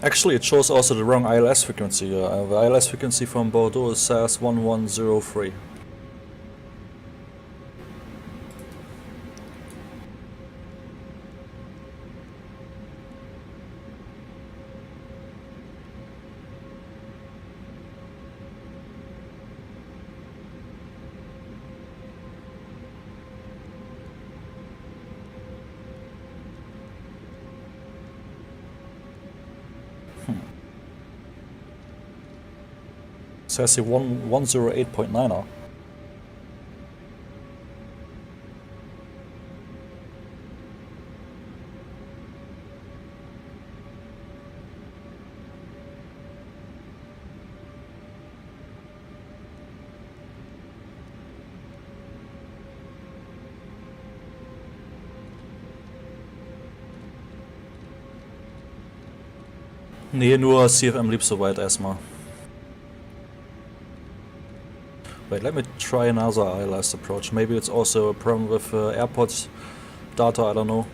Actually, it shows also the wrong ILS frequency. The ILS frequency from Bordeaux says 1103. Says here 108.9. Nee, nur CFM LEAP soweit erstmal. Wait, let me try another ILS approach. Maybe it's also a problem with AirPods data, I don't know.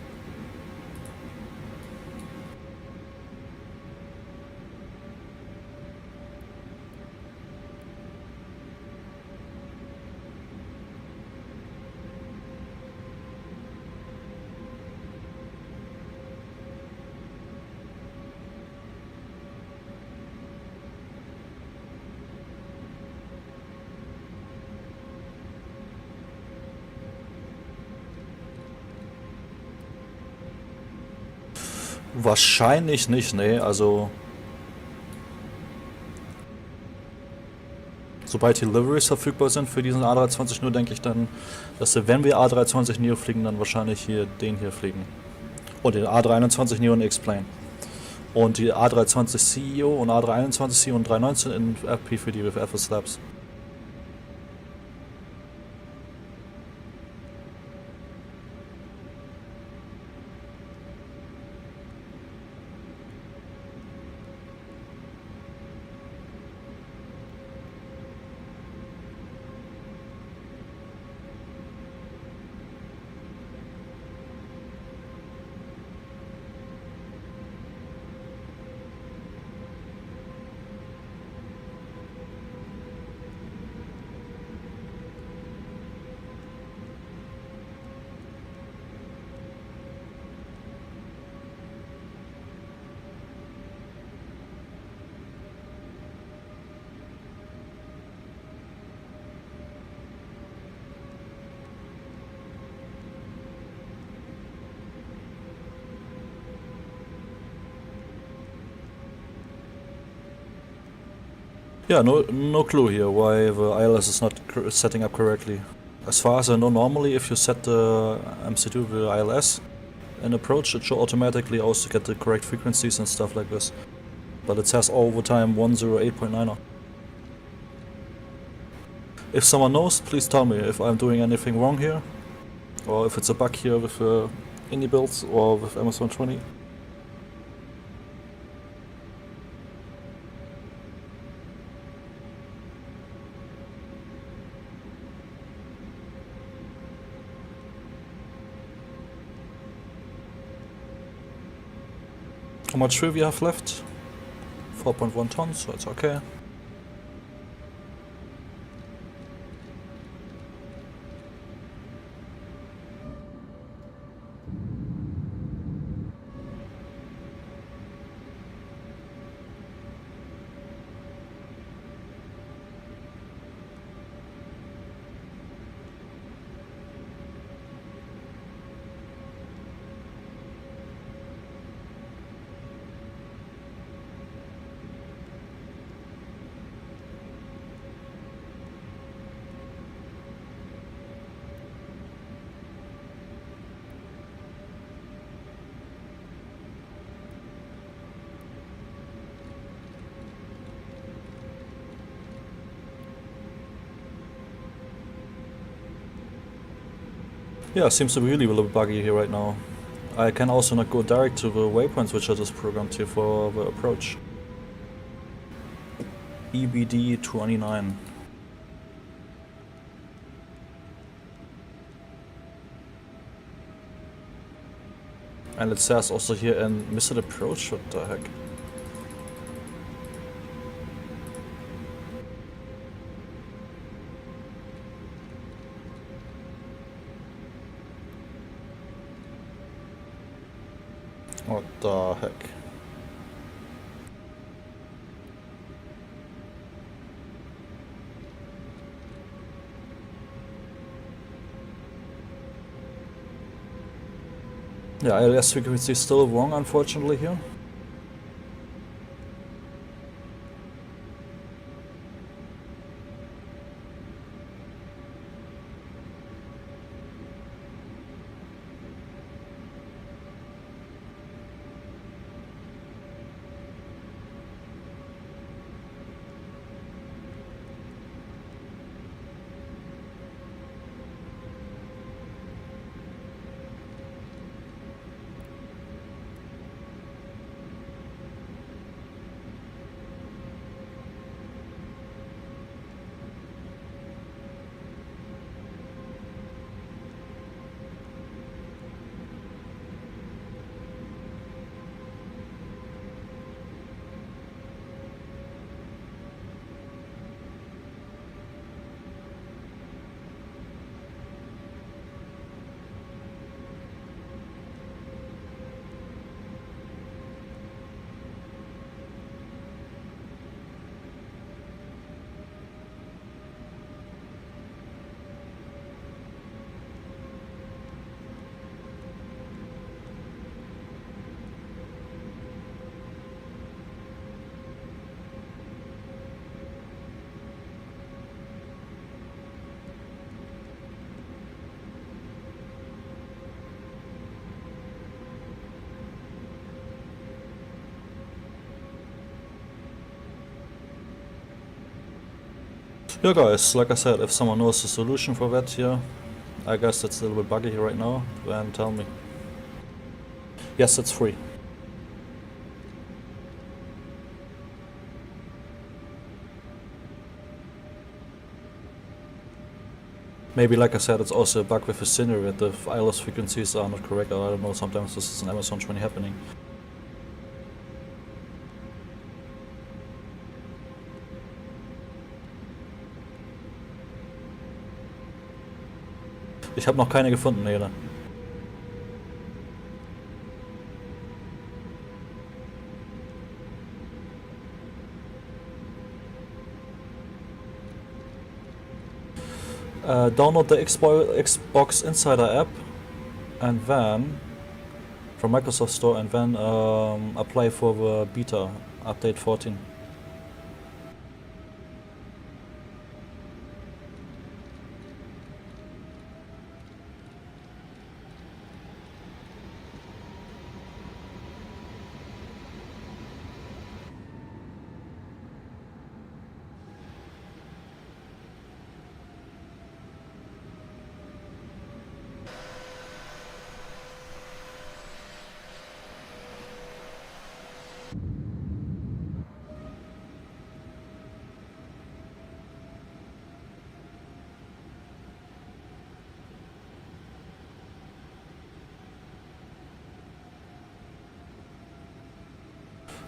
Wahrscheinlich nicht, nee, also sobald die Deliveries verfügbar sind für diesen A320Neo, denke ich dann, dass wir, wenn wir A320Neo fliegen, dann wahrscheinlich hier den hier fliegen. Und den A321Neo in X-Plane. Und die A320CEO und A321CEO und 319 in FP4D with FS Labs. Yeah, no clue here why the ILS is not setting up correctly. As far as I know, normally if you set the MC2 the ILS in approach, it should automatically also get the correct frequencies and stuff like this. But it says all the time 108.9. If someone knows, please tell me if I'm doing anything wrong here, or if it's a bug here with iniBuilds or with MFS2020. How much fuel we have left? 4.1 tons, so it's okay. Yeah, seems to be really a little buggy here right now. I can also not go direct to the waypoints which are just programmed here for the approach. EBD29. And it says also here in missed approach, what the heck? What the heck? Yeah, ILS frequency is still wrong, unfortunately, here. Yeah guys, like I said, if someone knows the solution for that here, I guess it's a little bit buggy here right now, then tell me. Yes, it's free. Maybe, like I said, it's also a bug with the scenery that the ILS frequencies are not correct, or I don't know, sometimes this is an MFS2020 happening. Ich habe noch keine gefunden, nee, ne? Download the Xbox Insider app and then from Microsoft Store and then apply for the beta update 14.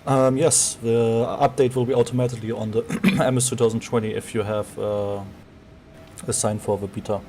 Yes, the update will be automatically on the MS2020 if you have assigned for the beta.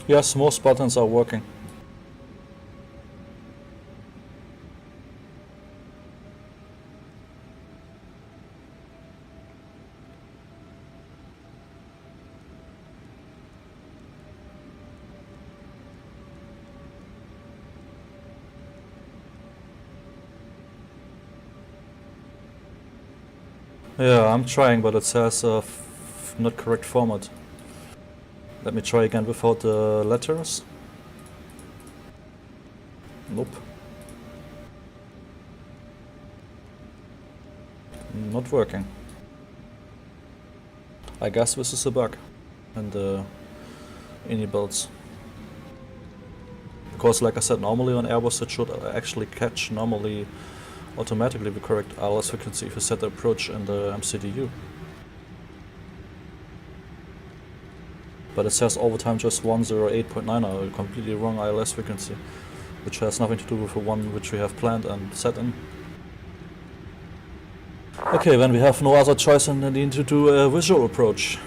Yes, most buttons are working. Yeah, I'm trying, but it says not correct format. Let me try again without the letters. Nope. Not working. I guess this is a bug in the iniBuilds. Because like I said, normally on Airbus it should actually catch normally automatically the correct ILS frequency if you set the approach in the MCDU. But it says all the time just 108.9, a completely wrong ILS frequency, which has nothing to do with the one which we have planned and set in. Okay, then we have no other choice than we need to do a visual approach.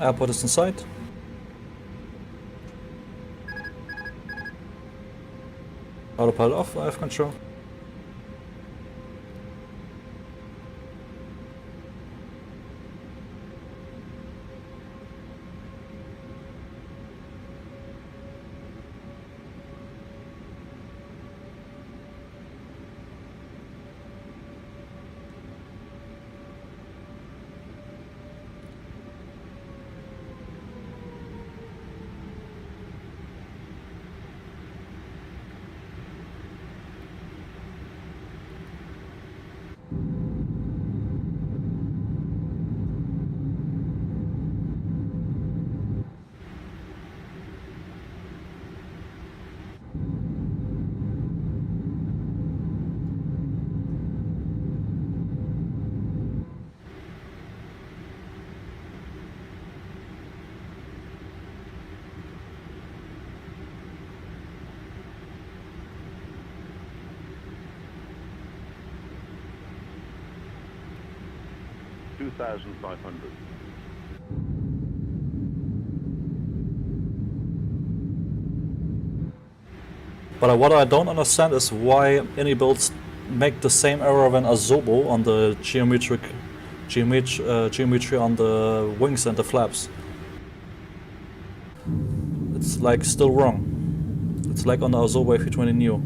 Airport is in sight. Autopilot off, I have control. But what I don't understand is why iniBuilds make the same error when Azobo on the geometry on the wings and the flaps. It's like still wrong. It's like on the Azobo A320Neo.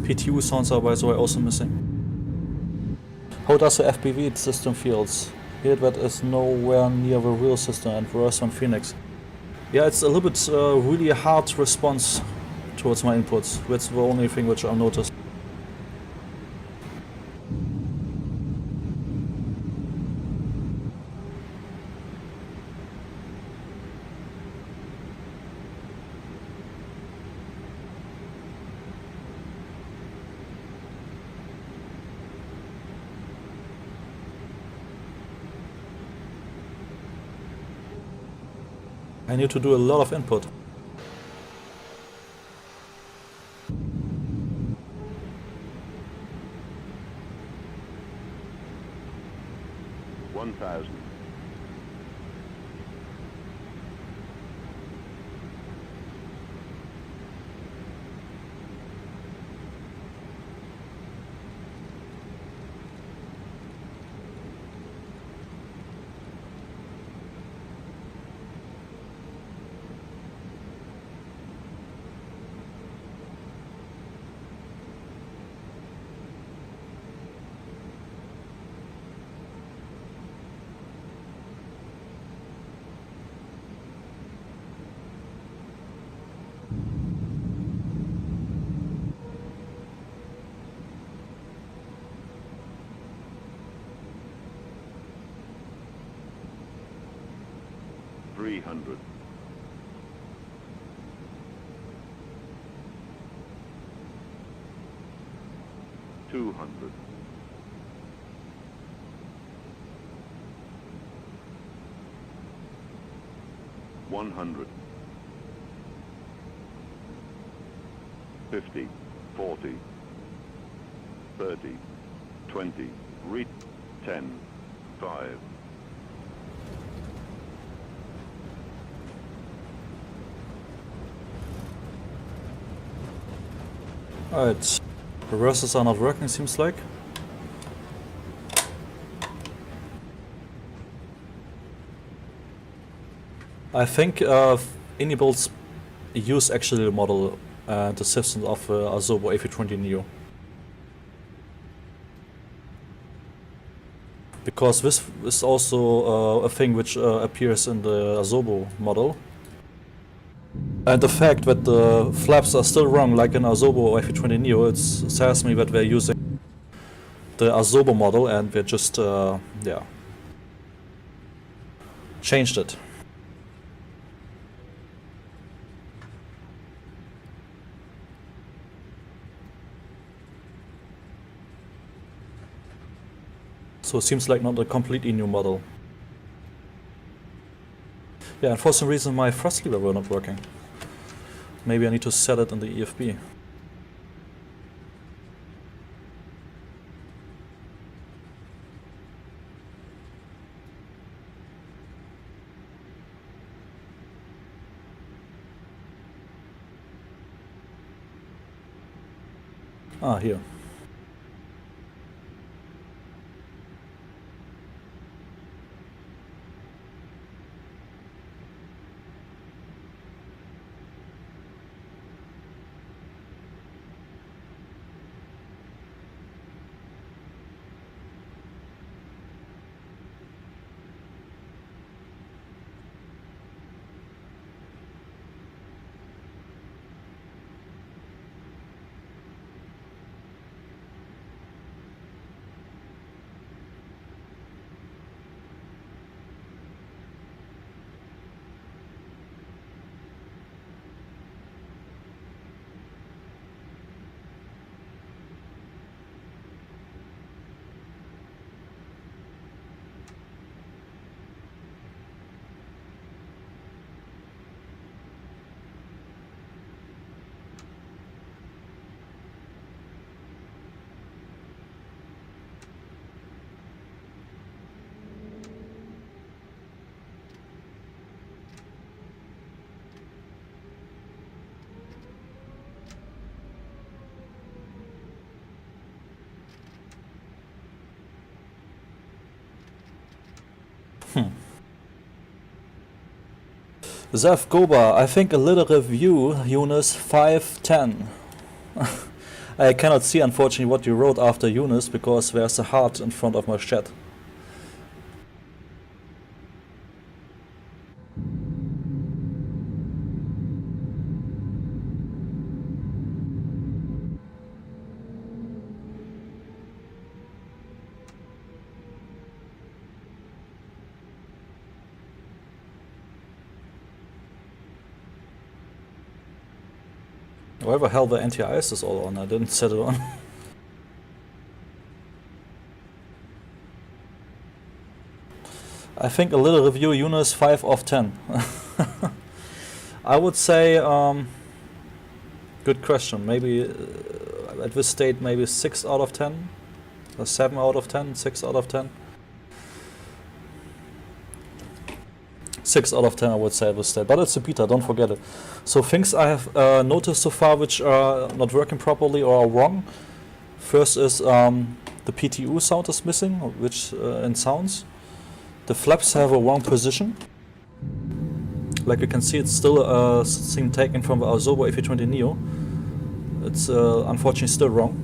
PTU sounds are, by the way, also missing. How does the FPV system feels? Here that is nowhere near the real system and worse than Phoenix. Yeah, it's a little bit really hard response towards my inputs. That's the only thing which I noticed. I need to do a lot of input. $1,000. $300. $200. $100. 50, 40, 30, 20, read 10, 5. Alright, reversers are not working, seems like. I think iniBuilds use actually the model and the system of Asobo A320Neo. Because this is also a thing which appears in the Asobo model. And the fact that the flaps are still wrong, like in Asobo A320Neo, it says me that they're using the Asobo model and they just, yeah, changed it. So it seems like not a completely new model. Yeah, and for some reason my thrust lever were not working. Maybe I need to set it in the EFB. Ah, here. Zev Goba, I think a little review, Eunice 510. I cannot see, unfortunately, what you wrote after Yunus because there's a heart in front of my chat. Whatever hell the anti-ice is all on, I didn't set it on. I think a little review, Yunus 5 of 10. I would say, good question, maybe at this state maybe 6 out of 10, or 7 out of 10, 6 out of 10. 6 out of 10 I would say at this state, but it's a beta, don't forget it. So things I have noticed so far which are not working properly or are wrong. First is the PTU sound is missing, which in sounds. The flaps have a wrong position. Like you can see, it's still a thing taken from the Azobo A320Neo. It's unfortunately still wrong.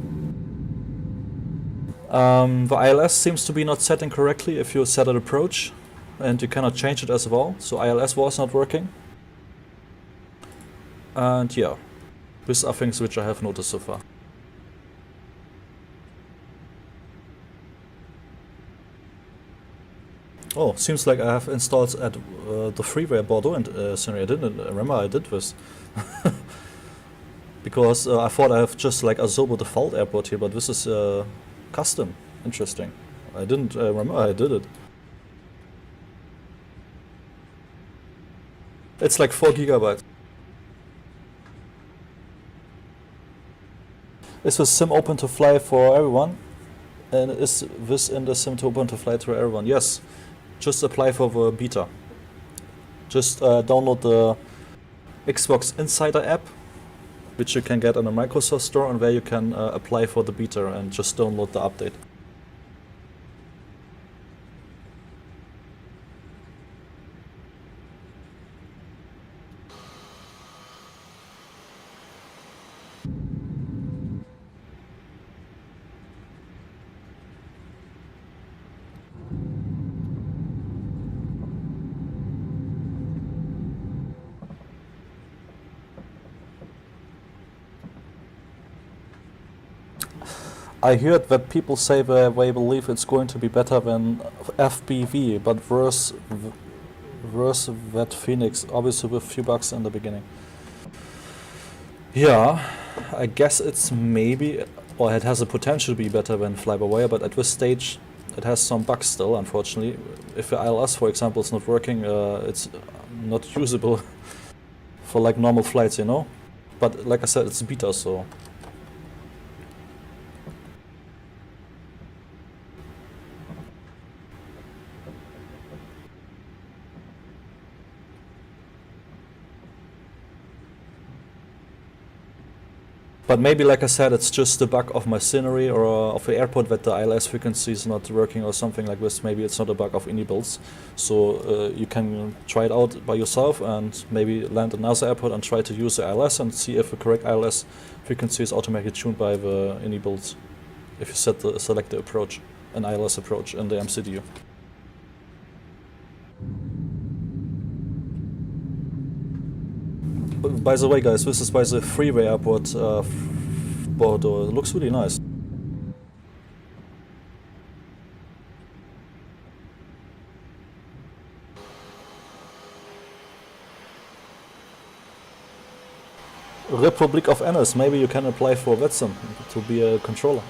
The ILS seems to be not setting correctly if you set an approach, and you cannot change it as well. So ILS was not working. And yeah, these are things which I have noticed so far. Oh, seems like I have installed at the freeware Bordeaux and sorry, I didn't remember I did this. Because I thought I have just like Azobo default airport here, but this is custom. Interesting. I didn't remember I did it. It's like 4 gigabytes. Is the sim open to fly for everyone? And is this in the sim to open to fly to everyone? Yes. Just apply for the beta. Just download the Xbox Insider app, which you can get on the Microsoft Store, and where you can apply for the beta and just download the update. I heard that people say they believe it's going to be better than FBV, but worse than Fenix, obviously with a few bugs in the beginning. Yeah, I guess it's maybe, or it has a potential to be better than FlyByWire, but at this stage it has some bugs still, unfortunately. If the ILS, for example, is not working, it's not usable for like normal flights, you know? But like I said, it's beta, so... But maybe, like I said, it's just a bug of my scenery or of the airport that the ILS frequency is not working or something like this. Maybe it's not a bug of iniBuilds. So you can try it out by yourself and maybe land another airport and try to use the ILS and see if the correct ILS frequency is automatically tuned by the iniBuilds. If you select the approach, an ILS approach in the MCDU. By the way, guys, this is by the freeway airport Bordeaux. It looks really nice. Republic of Addons, maybe you can apply for Flightsim to be a controller.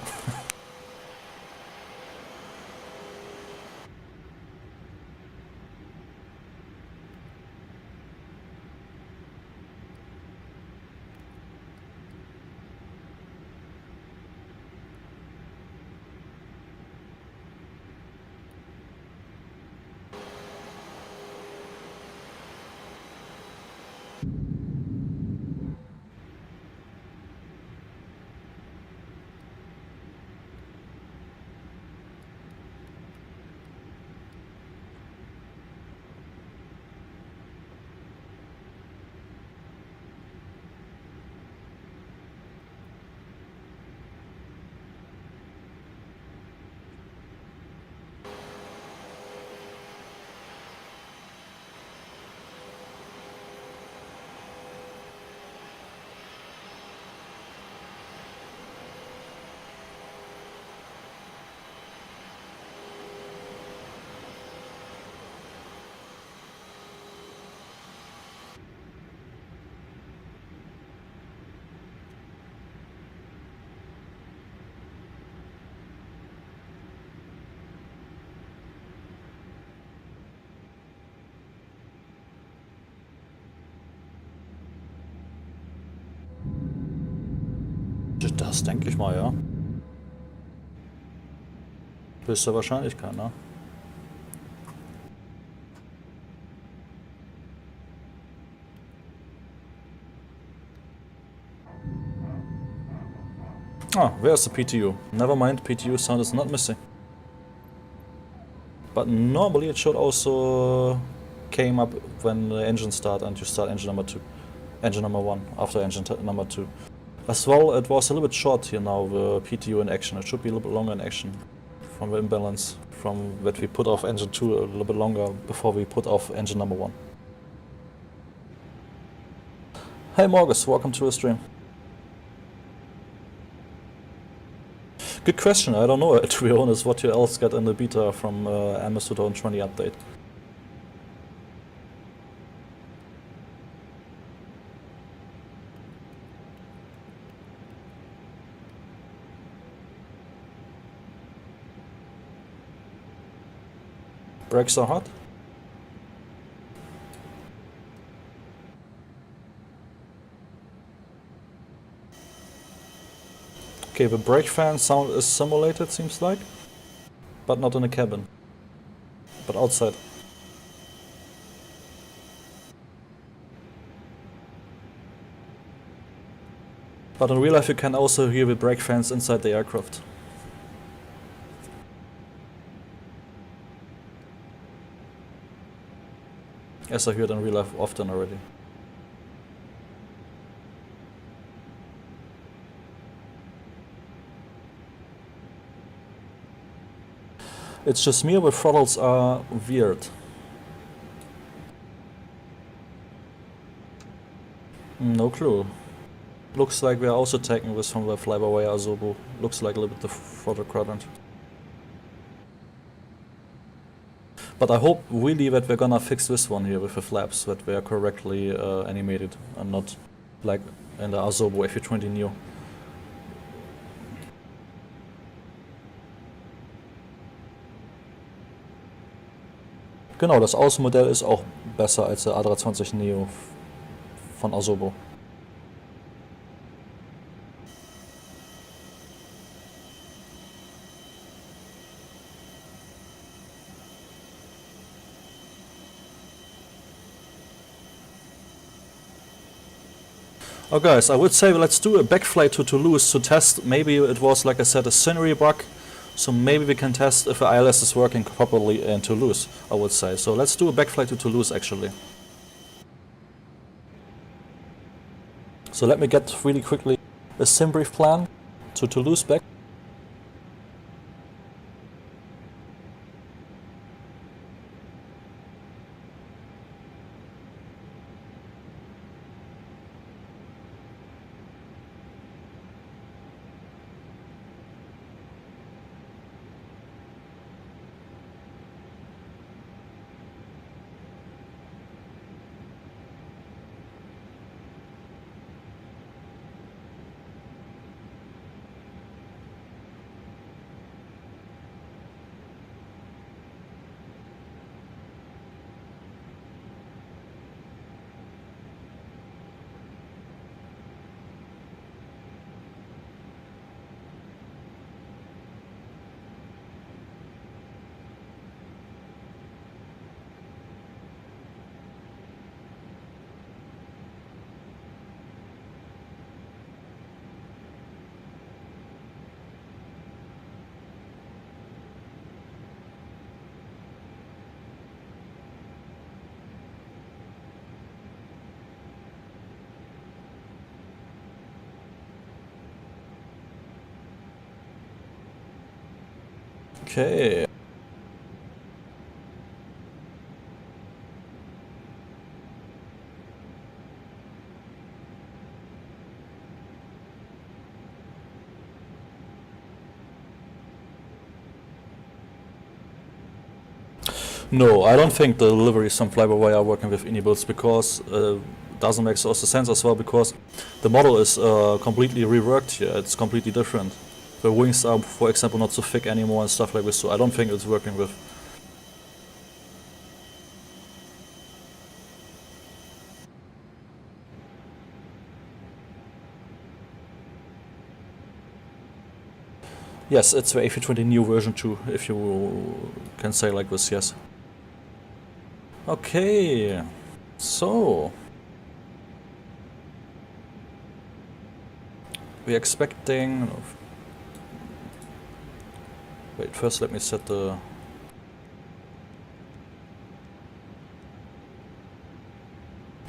Das denke ich mal, ja. Höchste Wahrscheinlichkeit, ne? Ah, where's the PTU? Never mind, PTU sound is not missing. But normally it should also came up when the engine start and you start engine number 2. Engine number 1 after engine number 2. As well, it was a little bit short here now, the PTU in action. It should be a little bit longer in action. From the imbalance, from that we put off engine 2 a little bit longer before we put off engine number 1. Hey Morgus, welcome to the stream. Good question, I don't know to be honest what you else got in the beta from MFS2020 update. Brakes are hot. Okay, the brake fan sound is simulated, seems like. But not in the cabin. But outside. But in real life you can also hear the brake fans inside the aircraft. As I heard in real life often already. It's just me, the throttles are weird. No clue. Looks like we are also taking this from the FlyByWire Azobo. Looks like a little bit the throttle quadrant. But I hope really that we're gonna fix this one here with the flaps, that they are correctly animated and not like in the Azobo A320Neo. Genau, das Außenmodell ist auch besser als der A320Neo von Azobo. Oh guys, I would say let's do a backflight to Toulouse to test. Maybe it was, like I said, a scenery bug. So maybe we can test if the ILS is working properly in Toulouse, I would say. So let's do a backflight to Toulouse actually. So let me get really quickly a sim brief plan to Toulouse back. Okay. No, I don't think the deliveries from FlyByWire are working with iniBuilds because doesn't make also sense as well, because the model is completely reworked here. It's completely different. The wings are, for example, not so thick anymore and stuff like this, so I don't think it's working with. Yes, it's the A320Neo version 2, if you can say like this, yes. Okay, so we're expecting... Wait, first let me set the...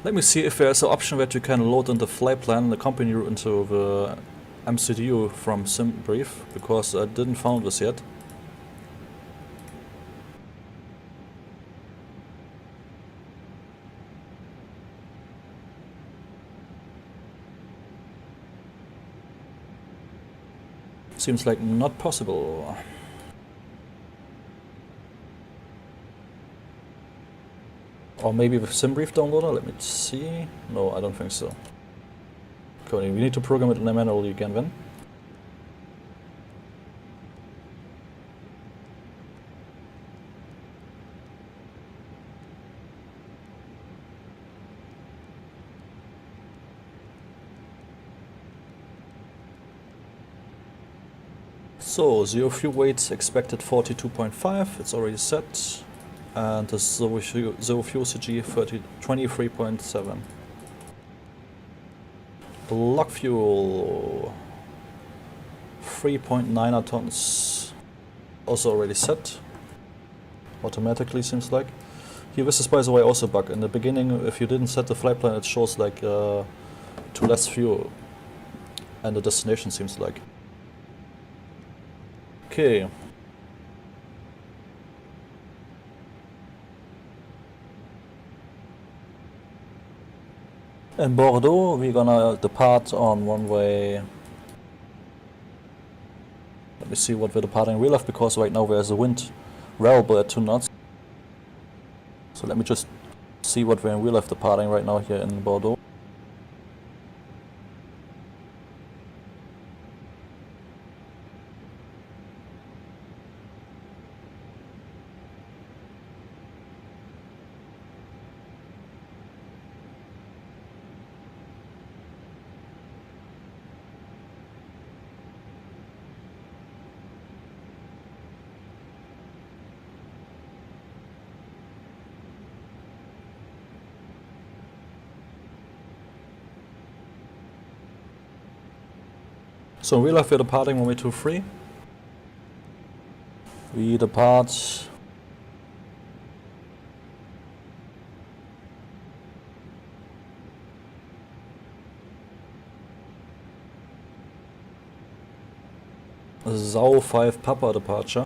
Let me see if there's an option that you can load in the flight plan the company into the MCDU from SimBrief, because I didn't found this yet. Seems like not possible. Or maybe with SimBrief downloader, let me see. No, I don't think so. Okay, we need to program it manually again then. So, zero fuel weight expected 42.5, it's already set. And the zero fuel CG 23.7. Block fuel 3.9 tons, also already set. Automatically seems like. Here, this is by the way also a bug. In the beginning, if you didn't set the flight plan, it shows like to less fuel. And the destination seems like. Okay. In Bordeaux, we're gonna depart on runway. Let me see what we're departing real life, because right now there's a wind variable at 2 knots. So let me just see what we're in real life departing right now here in Bordeaux. So in real life we're departing runway 23. We depart ZAU 5 Papa departure.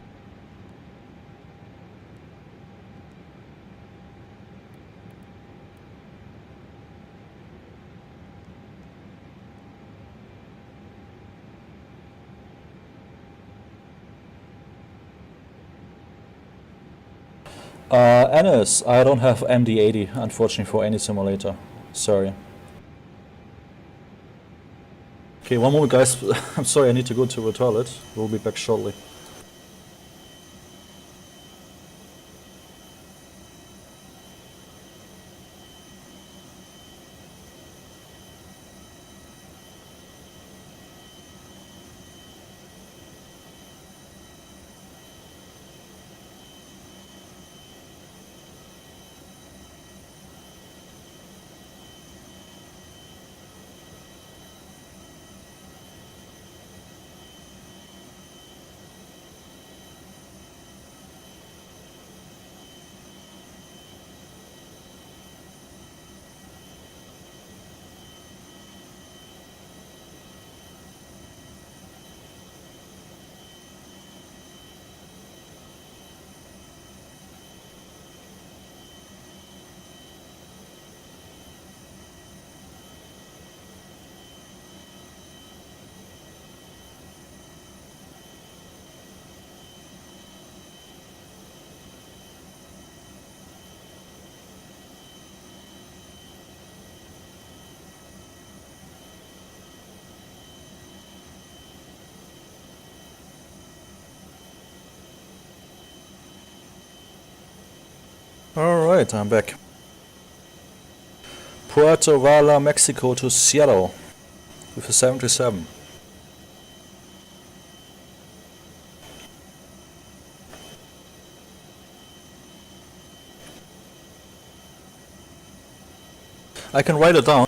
Addons, I don't have MD80 unfortunately for any simulator. Sorry. Okay, one moment guys. I'm sorry, I need to go to the toilet. We'll be back shortly. Alright, I'm back. Puerto Vallarta, Mexico to Seattle with a 737. I can write it down.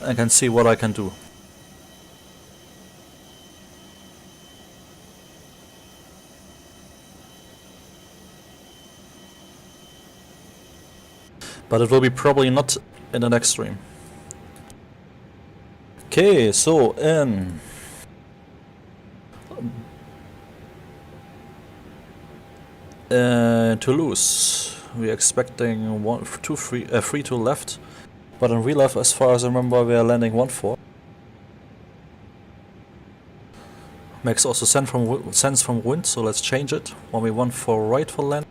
I can see what I can do. But it will be probably not in the next stream. Okay, so in Toulouse, we're expecting 3 to left, but in real life, as far as I remember, we are landing 1-4. Makes also sense from wind, so let's change it. 1-4 right for land.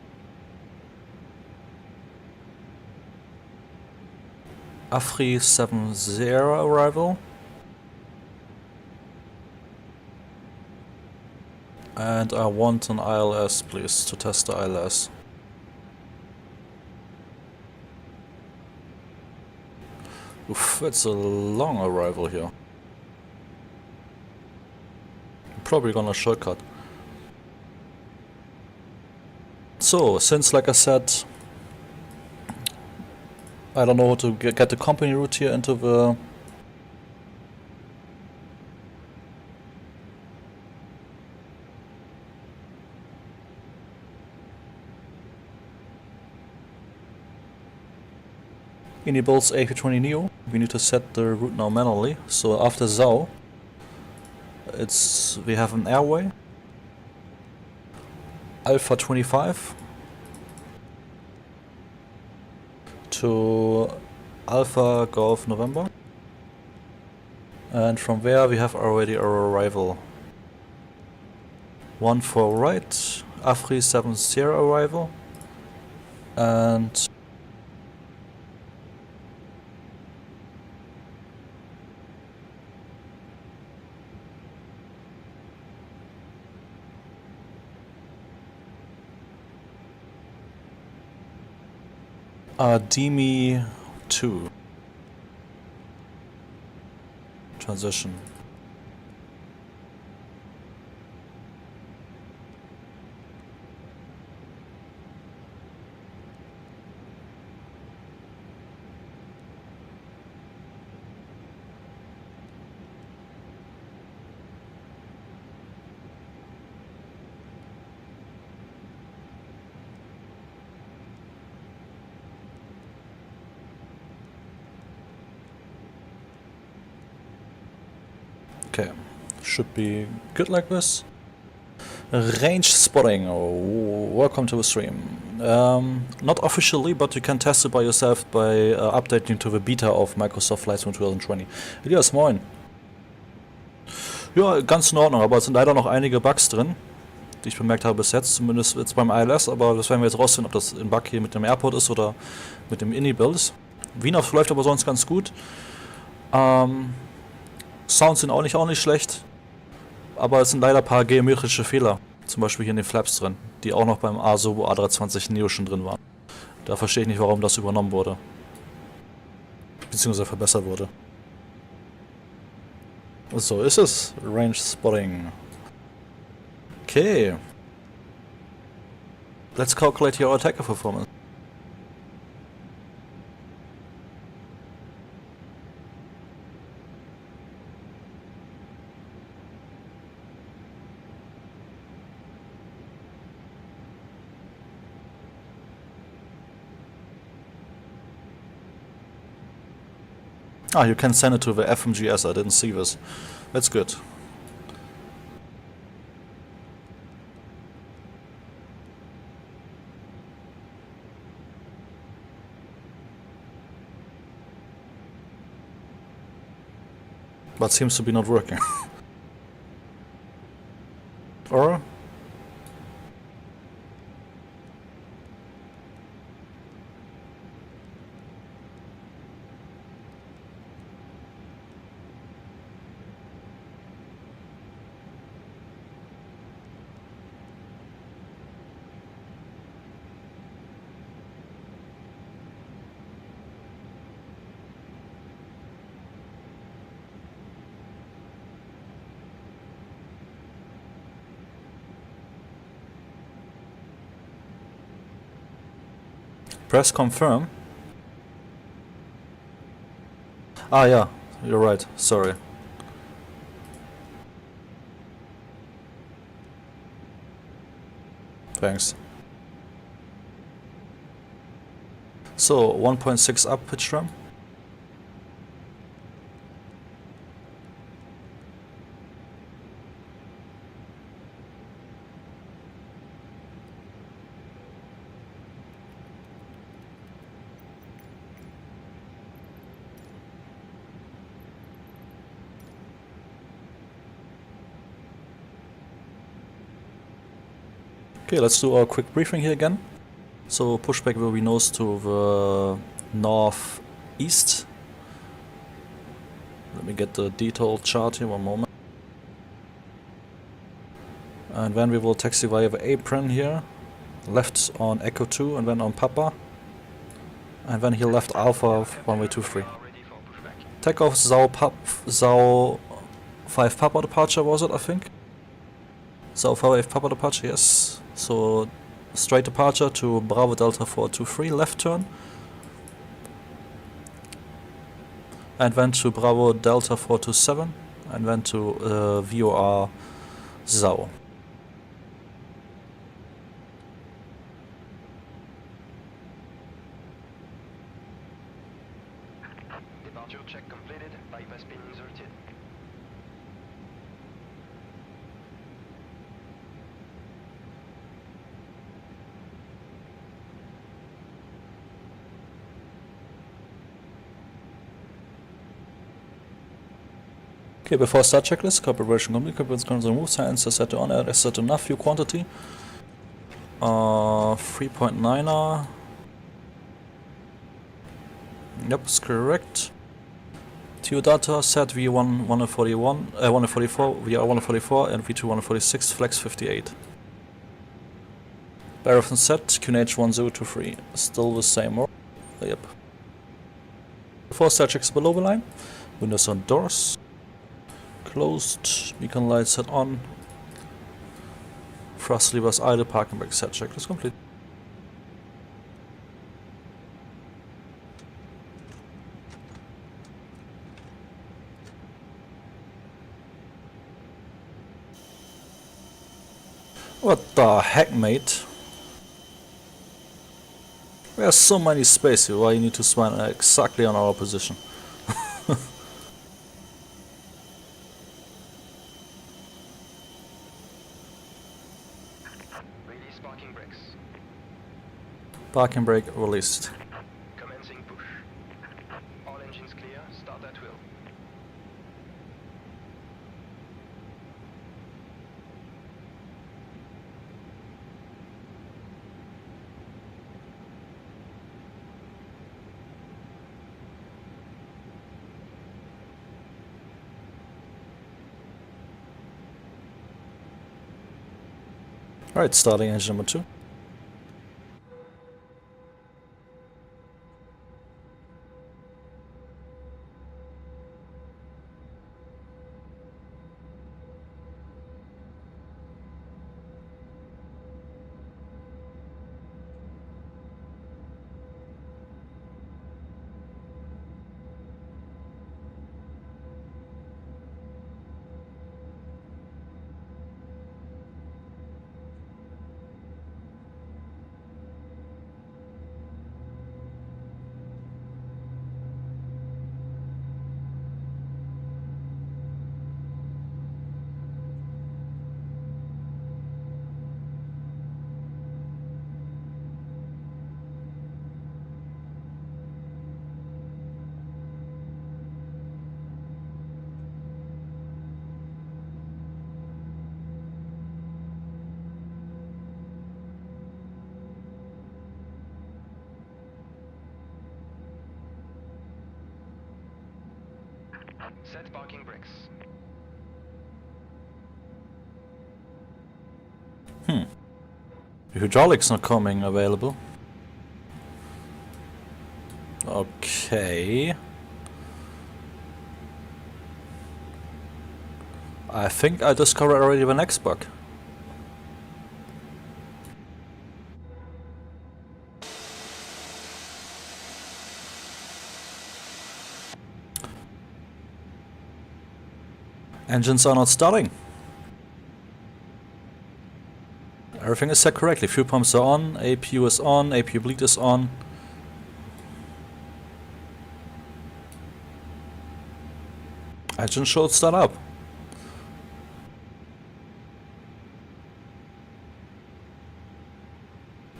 A370 arrival. And I want an ILS, please, to test the ILS. Oof, it's a long arrival here. Probably gonna shortcut. So, since, like I said, I don't know how to get the company route here into the iniBuilds A320Neo. We need to set the route now manually. So after ZAO, we have an airway, Alpha 25 to Alpha Golf November, and from there we have already our arrival. 1-4 right, A370 arrival, and Demi 2 transition. Okay, should be good like this. Range spotting, welcome to the stream. Not officially, but you can test it by yourself by updating to the beta of Microsoft Flightsim 2020. Elias, moin. Ja, ganz in Ordnung, aber es sind leider noch einige Bugs drin, die ich bemerkt habe bis jetzt, zumindest jetzt beim ILS, aber das werden wir jetzt rausfinden, ob das ein Bug hier mit dem Airport ist oder mit dem iniBuilds. Wiener läuft aber sonst ganz gut. Sounds sind auch nicht schlecht, aber es sind leider ein paar geometrische Fehler, zum Beispiel hier in den Flaps drin, die auch noch beim A320Neo schon drin waren. Da verstehe ich nicht, warum das übernommen wurde, beziehungsweise verbessert wurde. So ist es, Range Spotting. Okay. Let's calculate your attacker performance. Ah, you can send it to the FMGS, I didn't see this. That's good. But seems to be not working. Or? Press confirm. Ah, yeah, you're right. Sorry. Thanks. So 1.6 up pitch trim. Okay, let's do our quick briefing here again. So pushback will be nose to the northeast. Let me get the detailed chart here, one moment. And then we will taxi via the apron here. Left on Echo 2 and then on Papa. And then he left Alpha 1way23. Takeoff Zao 5 Papa departure was it, I think? Zao 5 Papa departure, yes. So straight departure to Bravo Delta 423, left turn. And then to Bravo Delta 427 and then to VOR Zao. Departure check completed. Bypass pin inserted. Okay, before start checklist, calibration complete, calibration remove, science set to on, air set to enough, fuel quantity. 3.9er. Yep, it's correct. TO data set V1 141, 144, VR 144 and V2 146, flex 58. Barrison set, QNH 1023, still the same. Yep. Before start checks below the line, windows on doors. Closed, beacon light set on, thrust levers idle, parking brake set, checklist complete. What the heck, mate? There's so many space here, why you need to span exactly on our position. Release parking brakes. Parking brake released. Commencing push. All engines clear. Start at will. Alright, starting engine number 2. Set parking brakes. The hydraulics not coming available. Okay. I think I discovered already the next bug. Engines are not starting. Everything is set correctly. Fuel pumps are on, APU is on, APU bleed is on. Engine should start up.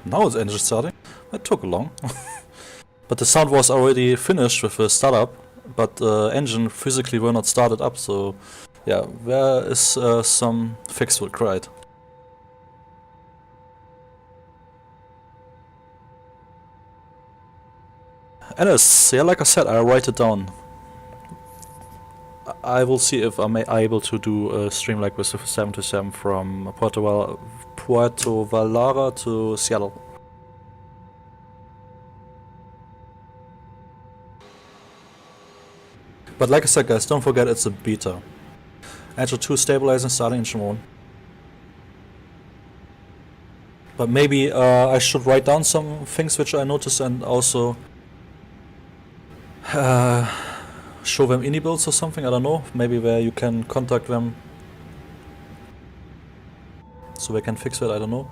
Now it's engine starting. It took long. But the sound was already finished with the startup, but the engine physically were not started up, so yeah, there is some fix required. And yeah, like I said, I write it down. I will see if I'm able to do a stream like this with 727 from Puerto Vallarta to Seattle. But like I said, guys, don't forget it's a beta. Engine 2 stabilizing, starting engine 1. But maybe I should write down some things which I noticed and also show them iniBuilds or something, I don't know, maybe where you can contact them so they can fix it, I don't know.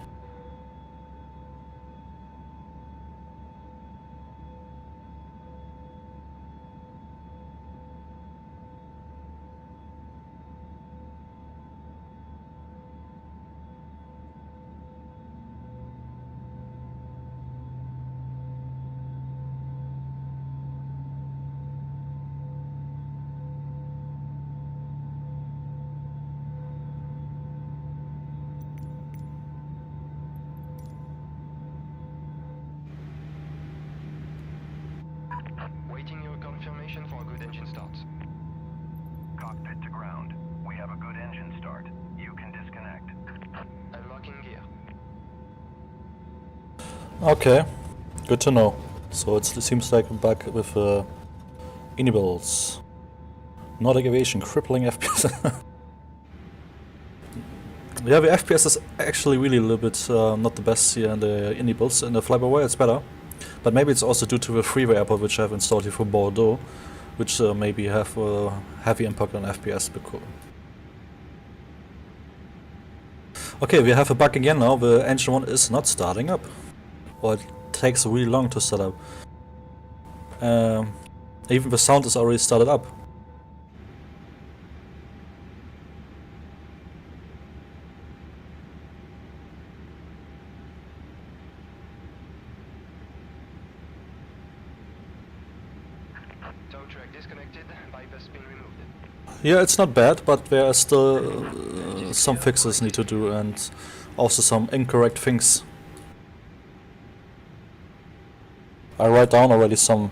Waiting your confirmation for a good engine start. Cockpit to ground. We have a good engine start. You can disconnect. Unlocking gear. Okay, good to know. So it seems like I'm back with iniBuilds. Nordic Aviation, crippling FPS. Yeah, the FPS is actually really a little bit not the best here in the iniBuilds. In the FlyByWire it's better. But maybe it's also due to the freeway airport which I have installed here for Bordeaux, which maybe have a heavy impact on FPS. Okay, we have a bug again now. The engine 1 is not starting up. Or it takes really long to start up. Even the sound is already started up. Tow track disconnected, bypass pin removed. Yeah, it's not bad, but there are still some fixes need to do and also some incorrect things. I write down already some.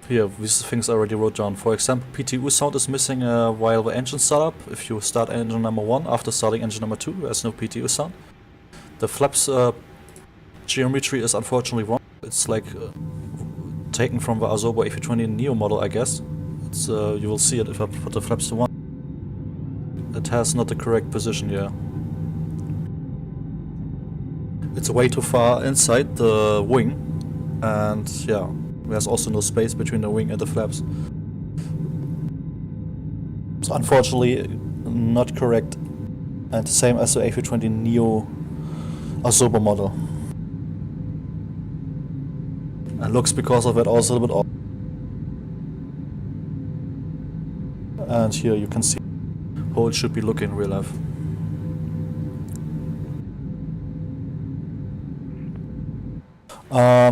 Here, these things I already wrote down. For example, PTU sound is missing while the engine start up. If you start engine number 1 after starting engine number 2, there's no PTU sound. The flaps geometry is unfortunately wrong. It's like taken from the Azobo A320Neo model, I guess. It's you will see it if I put the flaps to 1. It has not the correct position here. It's way too far inside the wing, and yeah, there's also no space between the wing and the flaps. So unfortunately not correct, and the same as the A320Neo Azobo model. And looks because of it also a little bit off. And here you can see how it should be looking in real life.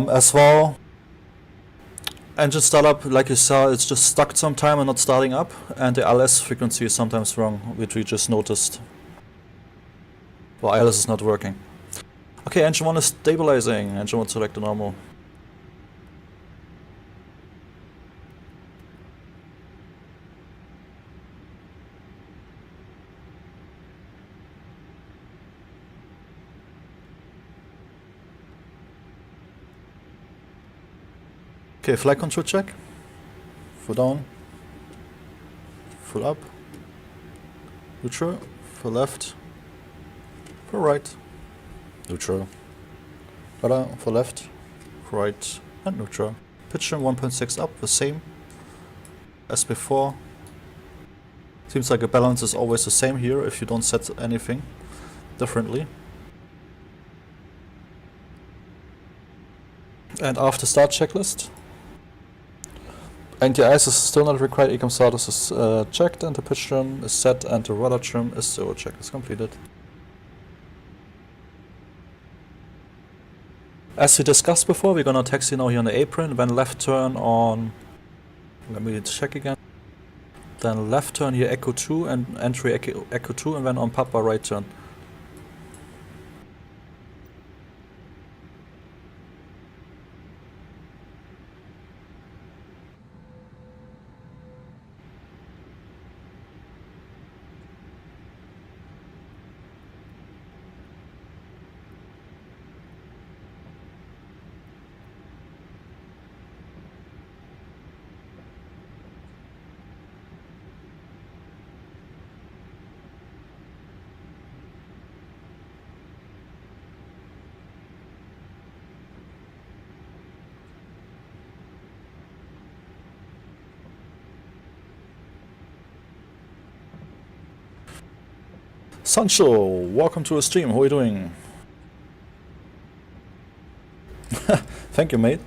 As well, engine startup, like you saw, it's just stuck sometime and not starting up, and the LS frequency is sometimes wrong, which we just noticed. Well, LS is not working. Okay, engine 1 is stabilizing. Engine 1 select the normal. Okay, flight control check. Full down. Full up. Neutral. Full left. Full right. Neutral. Rudder for left. For right. And neutral. Pitch trim 1.6 up, the same as before. Seems like the balance is always the same here if you don't set anything differently. And after start checklist. Anti-ice is still not required, ecom status is checked, and the pitch trim is set, and the rudder trim is 0. Check is completed. As we discussed before, we're gonna taxi now here on the apron, then left turn on, let me check again, then left turn here Echo 2 and entry Echo 2, and then on Papa right turn. Sancho, welcome to a stream, how are you doing? Thank you, mate.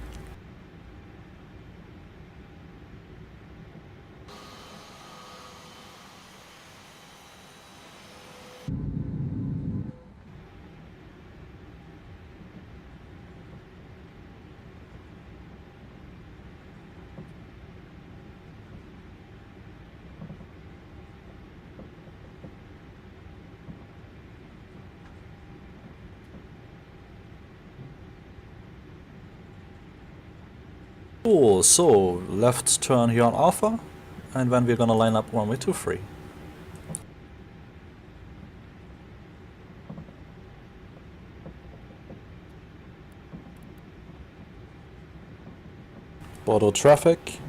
Cool, so left turn here on Alpha, and then we're gonna line up runway 23. Bordeaux traffic,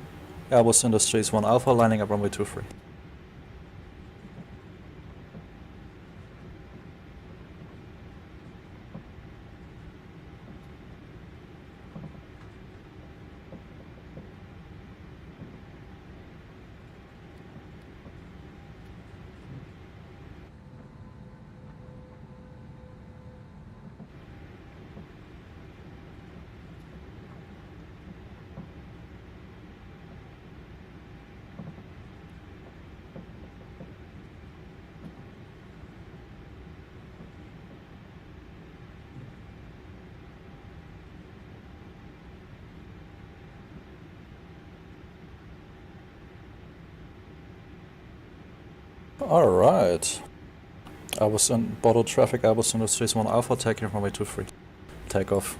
Airbus Industries 1 Alpha lining up runway 23. Alright. I was in Bordeaux traffic, Airbus Industries 1 Alpha, taking runway 23. Take off.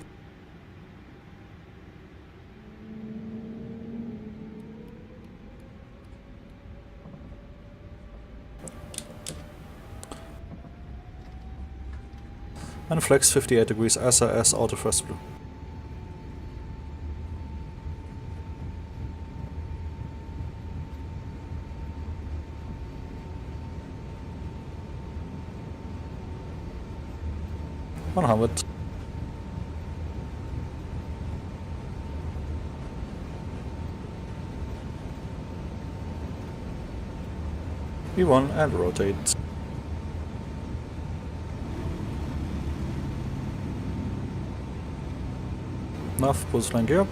And flex 58 degrees SAS, auto first blue. $100. V1 and rotate. Nav, position gear.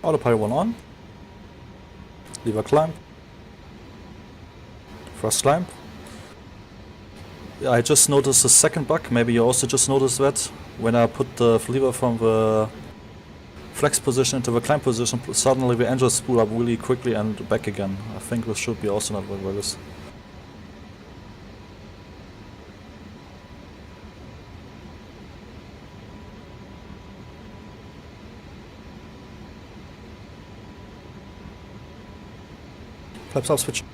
Autopilot 1 on. Lever climb. First climb. I just noticed the second bug, maybe you also just noticed that. When I put the lever from the flex position into the climb position, suddenly the engine spool up really quickly and back again. I think this should be also not what it is. Flaps up, switch.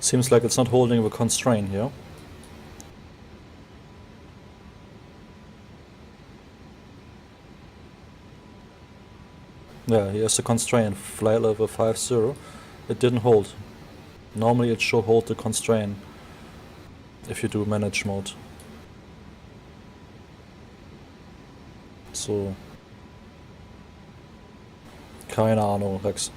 Seems like it's not holding the constraint here. Yeah, here's the constraint, flight level 50. It didn't hold. Normally it should hold the constraint if you do manage mode. So. Keine Ahnung, Rex.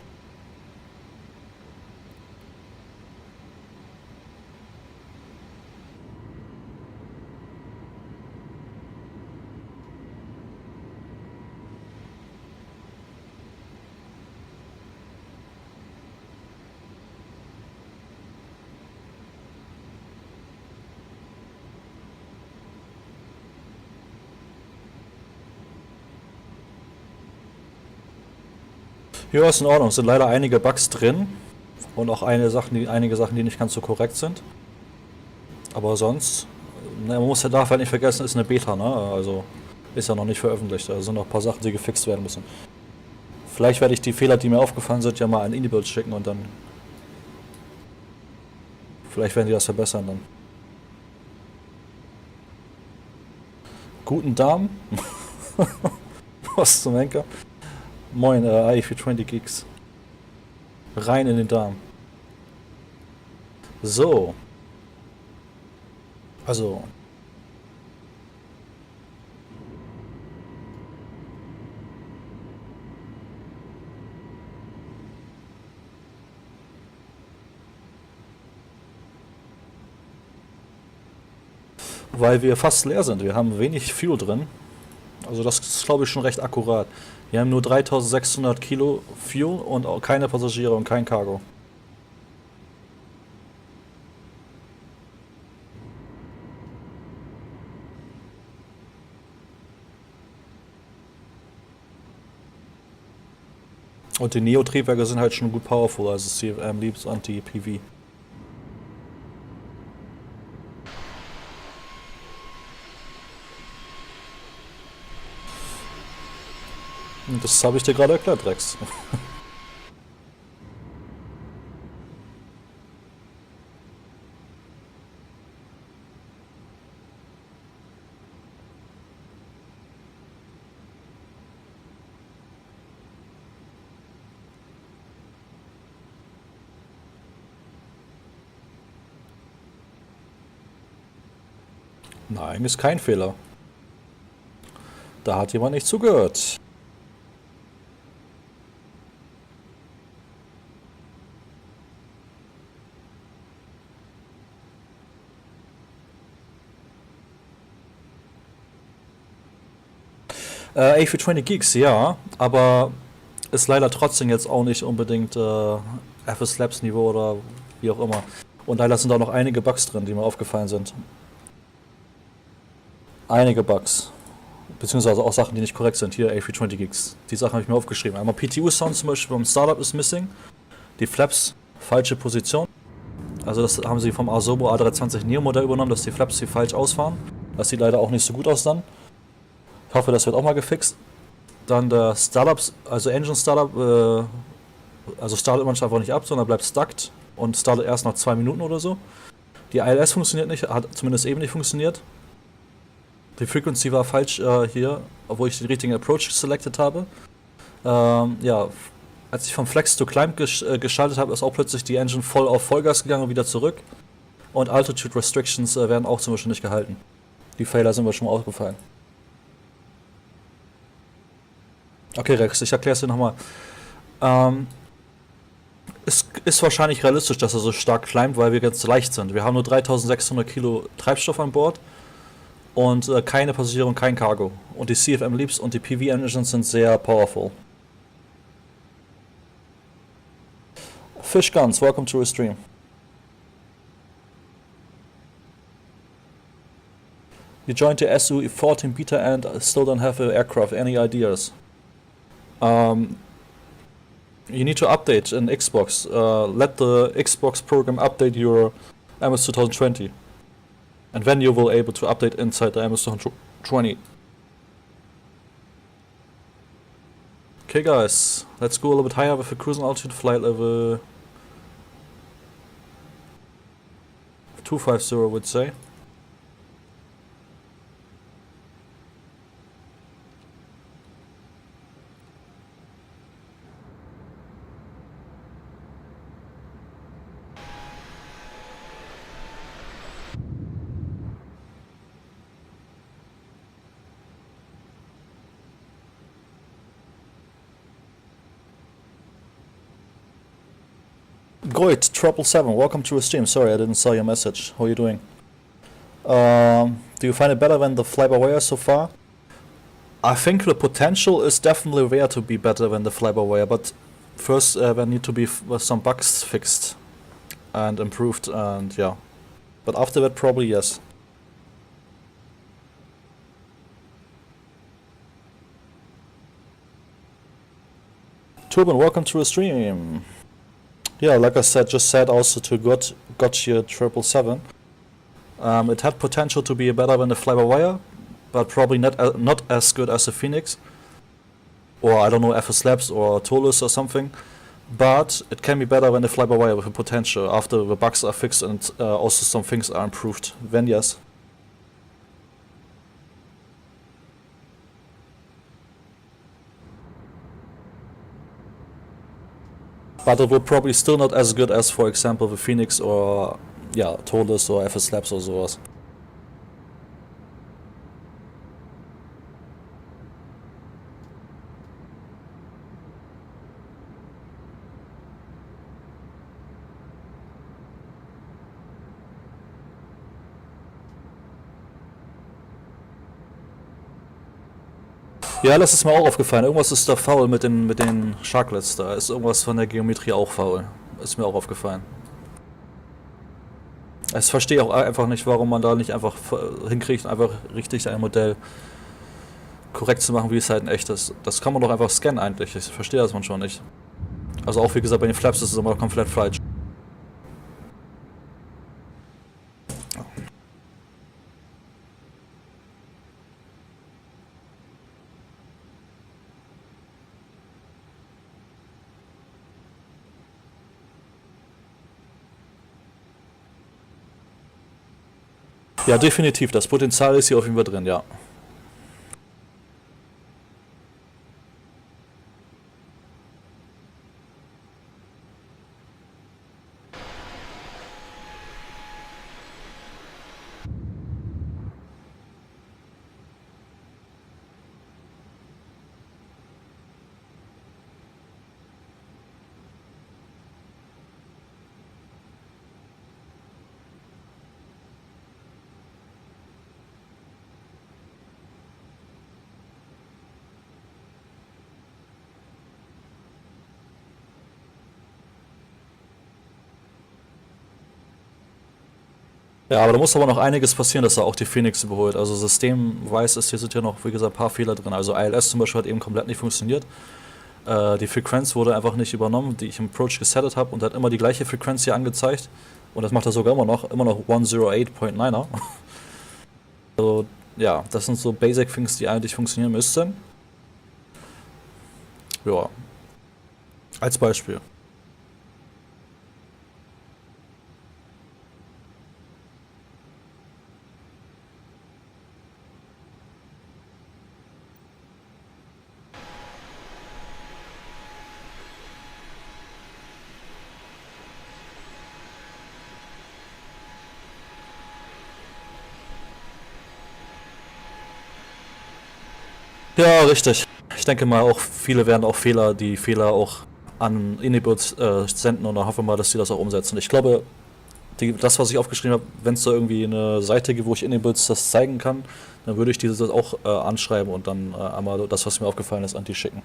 Ja, ist in Ordnung. Es sind leider einige Bugs drin und auch einige Sachen, die nicht ganz so korrekt sind. Aber sonst, man darf halt nicht vergessen, ist eine Beta, ne? Also ist ja noch nicht veröffentlicht. Also sind noch ein paar Sachen, die gefixt werden müssen. Vielleicht werde ich die Fehler, die mir aufgefallen sind, ja mal an iniBuilds schicken und dann vielleicht werden die das verbessern dann. Guten Darm. Was zum Henker? Moin, A320 Geeks. Rein in den Darm. So. Also. Weil wir fast leer sind. Wir haben wenig Fuel drin. Also das ist, glaube ich, schon recht akkurat. Wir haben nur 3600 Kilo Fuel und auch keine Passagiere und kein Cargo. Und die Neo-Triebwerke sind halt schon gut powerful, also CFM-Leaps und die PV. Das habe ich dir gerade erklärt, Rex. Nein, ist kein Fehler. Da hat jemand nicht zugehört. A320 Geeks, ja, aber ist leider trotzdem jetzt auch nicht unbedingt FS Labs Niveau oder wie auch immer. Und leider sind da noch einige Bugs drin, die mir aufgefallen sind. Einige Bugs. Beziehungsweise auch Sachen, die nicht korrekt sind. Hier A320 Geeks. Die Sachen habe ich mir aufgeschrieben. Einmal PTU-Sound zum Beispiel vom Startup ist missing. Die Flaps, falsche Position. Also das haben sie vom Asobo A320Neo Modell übernommen, dass die Flaps hier falsch ausfahren. Das sieht leider auch nicht so gut aus dann. Ich hoffe, das wird auch mal gefixt. Dann der Startup, also Engine Startup, also startet manchmal einfach nicht ab, sondern bleibt stuckt und startet erst nach 2 Minuten oder so. Die ILS funktioniert nicht, hat zumindest eben nicht funktioniert. Die Frequency war falsch hier, obwohl ich den richtigen Approach selected habe. Ja, als ich vom Flex to Climb geschaltet habe, ist auch plötzlich die Engine voll auf Vollgas gegangen und wieder zurück. Und Altitude Restrictions werden auch zum Beispiel nicht gehalten. Die Fehler sind mir schon mal aufgefallen. Okay, Rex, ich erkläre es dir nochmal. Es ist wahrscheinlich realistisch, dass er so stark climbt, weil wir ganz leicht sind. Wir haben nur 3600 Kilo Treibstoff an Bord und keine Passagiere und kein Cargo. Und die CFM Leaps und die PV Engines sind sehr powerful. Fish Guns, welcome to the stream. You joined the SU-14 beta and still don't have an aircraft. Any ideas? You need to update in Xbox. Let the Xbox program update your MS2020. And then you will able to update inside the MS2020. Okay guys, let's go a little bit higher with the cruising altitude, flight level 250 would say. Goit 777, welcome to the stream. Sorry, I didn't saw your message. How are you doing? Do you find it better than the FlyByWire so far? I think the potential is definitely there to be better than the FlyByWire, but first there need to be some bugs fixed and improved, and yeah. But after that, probably yes. Turban, welcome to the stream. Yeah, like I said, just said also to Gotcha 777. It had potential to be better than the FlyByWire, but probably not as good as the Fenix, or I don't know, FS Labs or Tolus or something. But it can be better than the FlyByWire with a potential after the bugs are fixed and also some things are improved. Then yes. But it will probably still not as good as, for example, the Fenix or yeah, Tolus or FS Labs or sowas. Ja, das ist mir auch aufgefallen. Irgendwas ist da faul mit den Sharklets. Da ist irgendwas von der Geometrie auch faul. Ist mir auch aufgefallen. Ich verstehe auch einfach nicht, warum man da nicht einfach hinkriegt, einfach richtig ein Modell korrekt zu machen, wie es halt in echt ist. Das kann man doch einfach scannen eigentlich. Ich verstehe das manchmal nicht. Also auch wie gesagt, bei den Flaps ist es immer komplett falsch. Ja, definitiv. Das Potenzial ist hier auf jeden Fall drin, ja. Ja, aber da muss aber noch einiges passieren, dass er auch die Fenix überholt. Also systemweise sind hier noch, wie gesagt, ein paar Fehler drin. Also ILS zum Beispiel hat eben komplett nicht funktioniert. Die Frequenz wurde einfach nicht übernommen, die ich im Approach gesettet habe, und hat immer die gleiche Frequenz hier angezeigt. Und das macht er sogar immer noch 108.9er. Also ja, das sind so Basic Things, die eigentlich funktionieren müssten. Ja, als Beispiel. Ja, richtig. Ich denke mal auch, viele werden auch die Fehler auch an iniBuilds senden, und dann hoffe mal, dass die das auch umsetzen. Ich glaube, das, was ich aufgeschrieben habe, wenn es da irgendwie eine Seite gibt, wo ich iniBuilds das zeigen kann, dann würde ich dieses auch anschreiben und dann einmal das, was mir aufgefallen ist, an die schicken.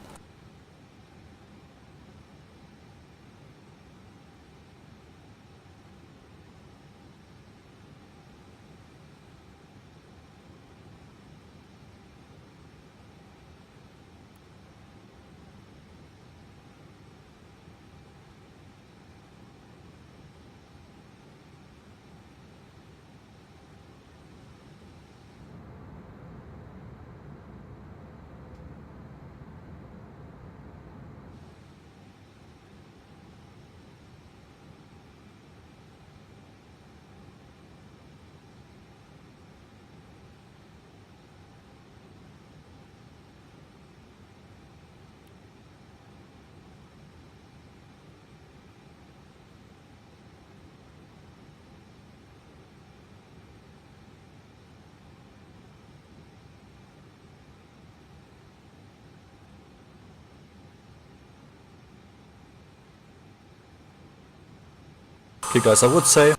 Okay guys, I would say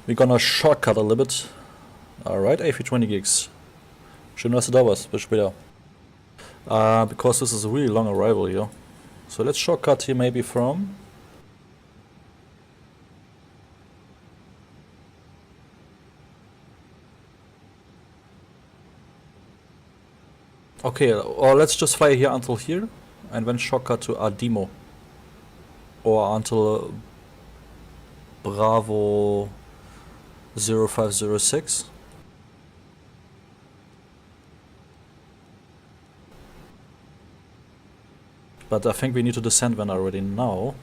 we're gonna shortcut a little bit. Alright, A320 gigs. Schön, dass du da warst. Bis später. Because this is a really long arrival here. So let's shortcut here maybe from... Okay, or let's just fly here until here and then shortcut to Adimo. Or until Bravo 0506. But I think we need to descend then already now.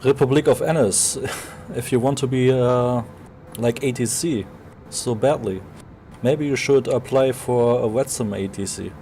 Republic of Ennis, if you want to be like ATC so badly, maybe you should apply for a Flightsim ATC.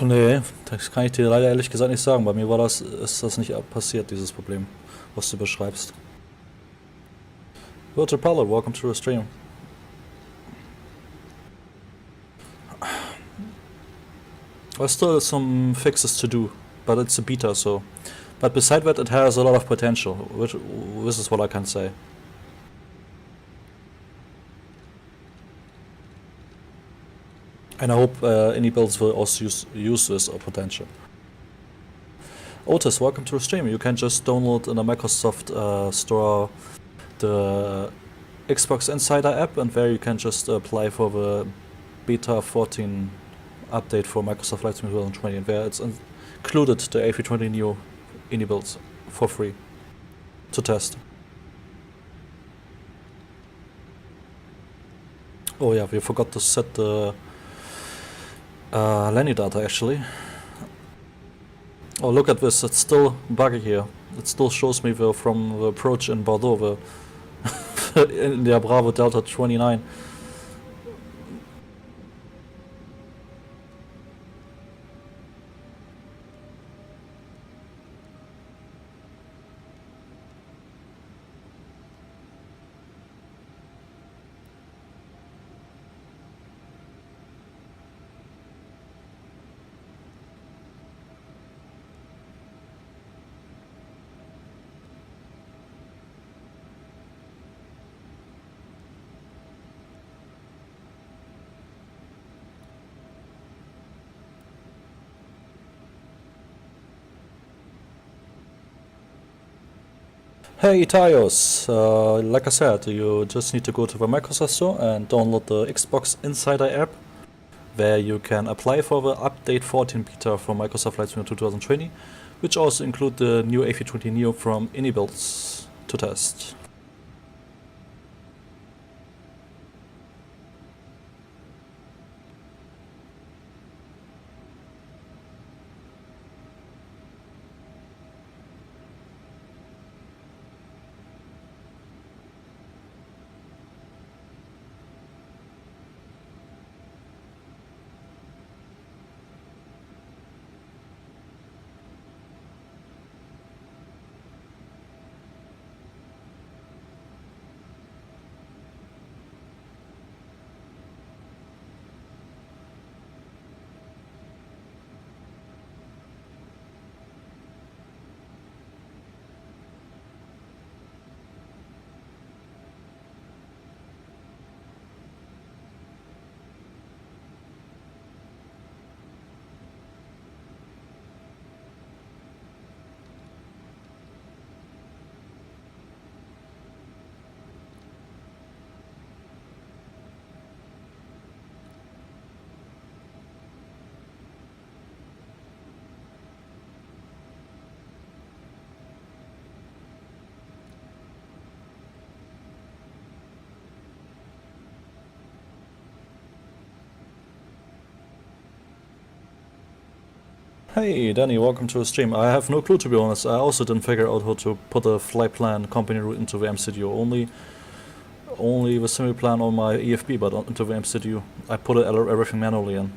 Nee, das kann ich dir leider ehrlich gesagt nicht sagen. Bei mir ist das nicht passiert, dieses Problem, was du beschreibst. Virtual Pilot, welcome to the stream. There's still some fixes to do, but it's a beta, so. But beside that, it has a lot of potential, which this is what I can say. And I hope iniBuilds will also use this potential. Otis, welcome to the stream. You can just download in the Microsoft Store the Xbox Insider app, and there you can just apply for the beta 14 update for Microsoft Flightsim 2020, and there it's included the A320Neo iniBuilds for free to test. Oh yeah, we forgot to set the landing data actually. Oh, look at this, it's still buggy here. It still shows me from the approach in Bordeaux, in the Bravo Delta 29. Hey Itaios, like I said, you just need to go to the Microsoft Store and download the Xbox Insider app, where you can apply for the Update 14 beta from Microsoft Flightsim 2020, which also include the new A320Neo from iniBuilds to test. Hey Danny, welcome to the stream. I have no clue, to be honest. I also didn't figure out how to put a flight plan company route into the MCDU. Only the semi plan on my EFB, but into the MCDU I put everything manually in.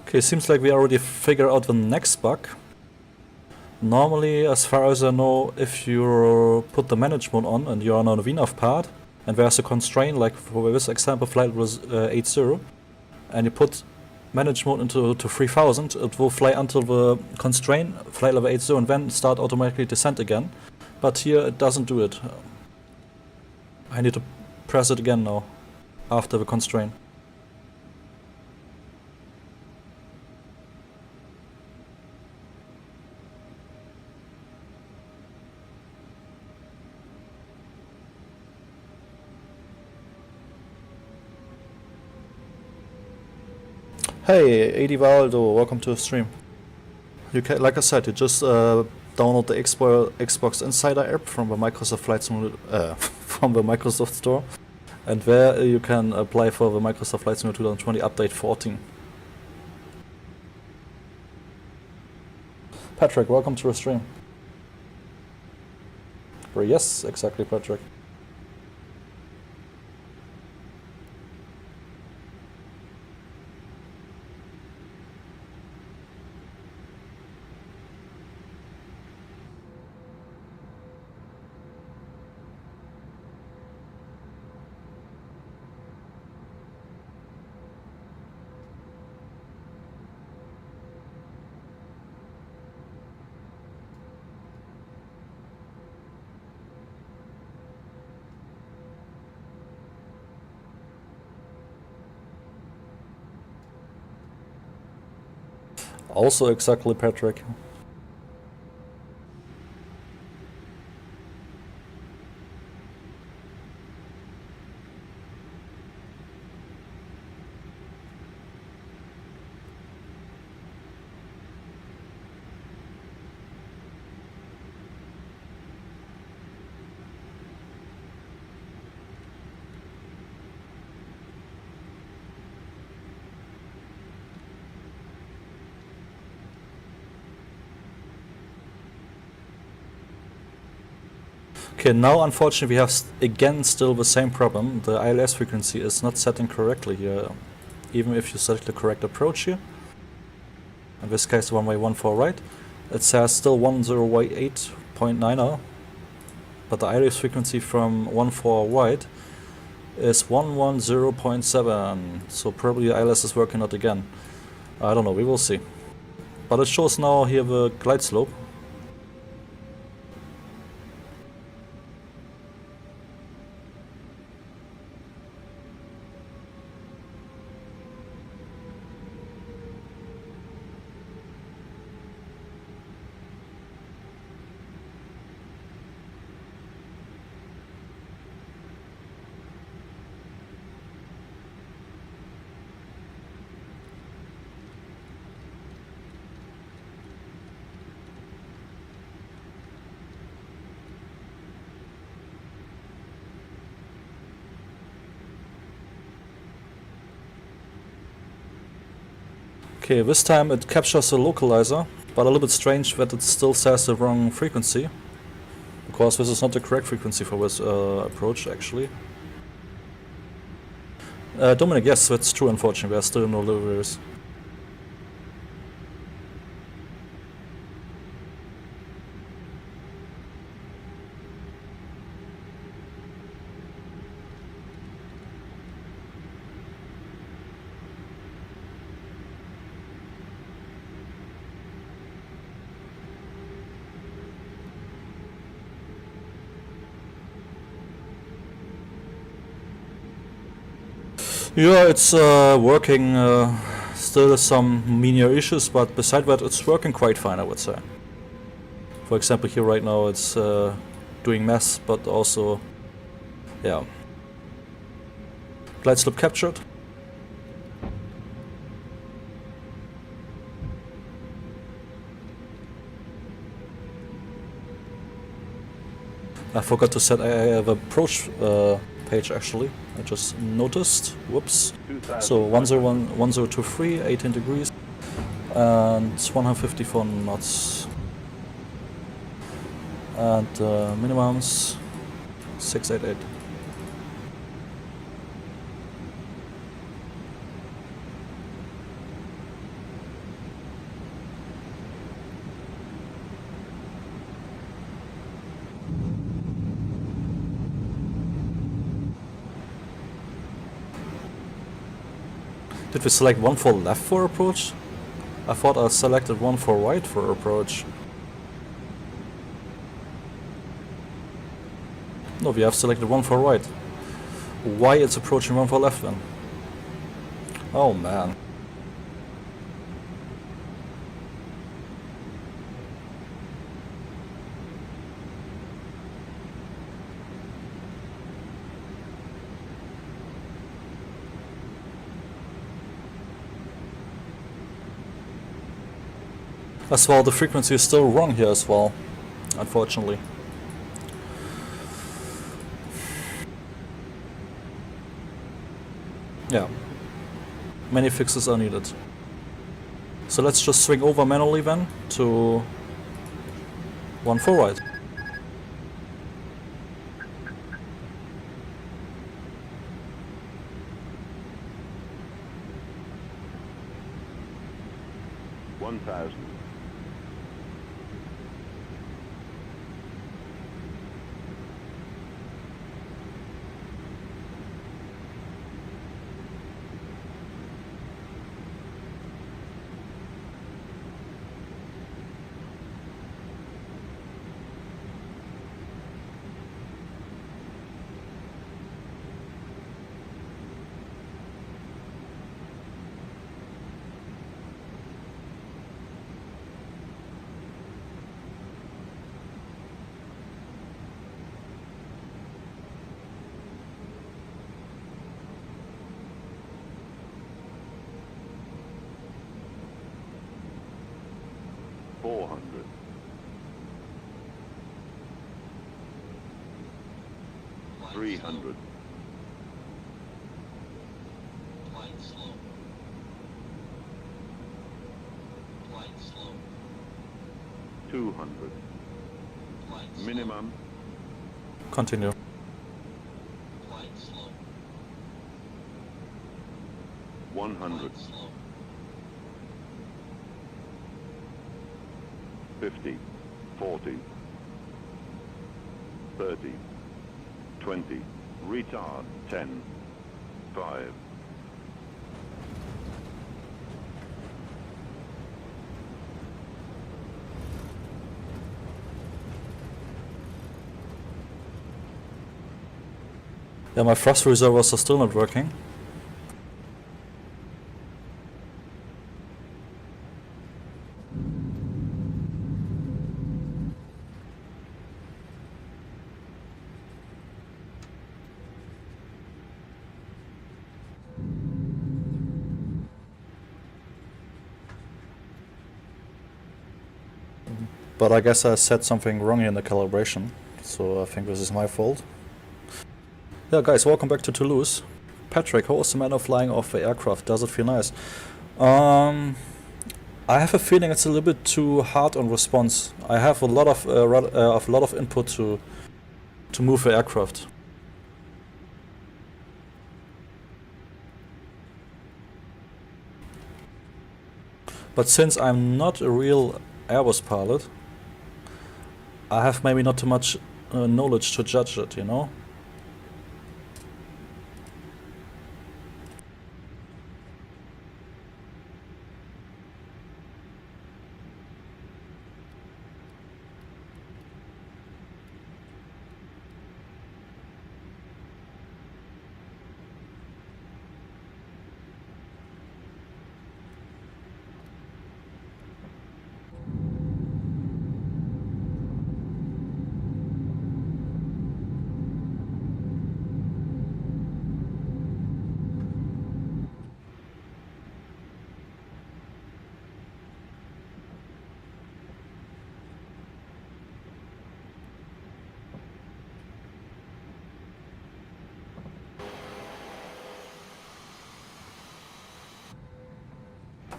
Okay, seems like we already figured out the next bug. Normally, as far as I know, if you put the management on and you're on a VNAV part, and there's a constraint, like for this example, flight was 80, and you put management into 3000, it will fly until the constraint, flight level 80, and then start automatically descent again. But here it doesn't do it. I need to press it again now, after the constraint. Hey, Edivaldo, welcome to the stream. You can, like I said, you just download the Xbox Insider app from the Microsoft Flight Simulator, from the Microsoft Store, and there you can apply for the Microsoft Flight Simulator 2020 update 14. Patrick, welcome to the stream. Yes, exactly, Patrick. Also exactly, Patrick. Okay, now unfortunately we have again still the same problem. The ILS frequency is not setting correctly here, even if you select the correct approach here. In this case 1Y14 right, it says still 10Y8.90, but the ILS frequency from 14 right is 110.7, so probably the ILS is working out again. I don't know, we will see. But it shows now here the glide slope. Okay, this time it captures the localizer, but a little bit strange that it still says the wrong frequency, because this is not the correct frequency for this approach actually. Dominic, yes, that's true, unfortunately, there are still no deliveries. Yeah, it's working, still some minor issues, but beside that it's working quite fine, I would say. For example, here right now it's doing mass, but also, yeah. Glide slope captured. I forgot to set the approach page actually. I just noticed. Whoops. So 1023, 18 degrees, and 154 knots. And minimums 688. Did we select 1 for left for approach? I thought I selected 1 for right for approach. No, we have selected 1 for right. Why it's approaching 1 for left then? Oh man. As well, the frequency is still wrong here as well, unfortunately. Yeah, many fixes are needed. So let's just swing over manually then to 1 for right. Three hundred. Flight slow. 200. Minimum. Continue. Flight slow. 100. 50. 40. 30. 20. Retard. 10. 5. Yeah, my thrust reservoirs are still not working. But I guess I said something wrong in the calibration, so I think this is my fault. Yeah guys, welcome back to Toulouse. Patrick, how was the manner of flying off the aircraft? Does it feel nice? I have a feeling it's a little bit too hard on response. I have a lot of input to move the aircraft. But since I'm not a real Airbus pilot, I have maybe not too much knowledge to judge it, you know?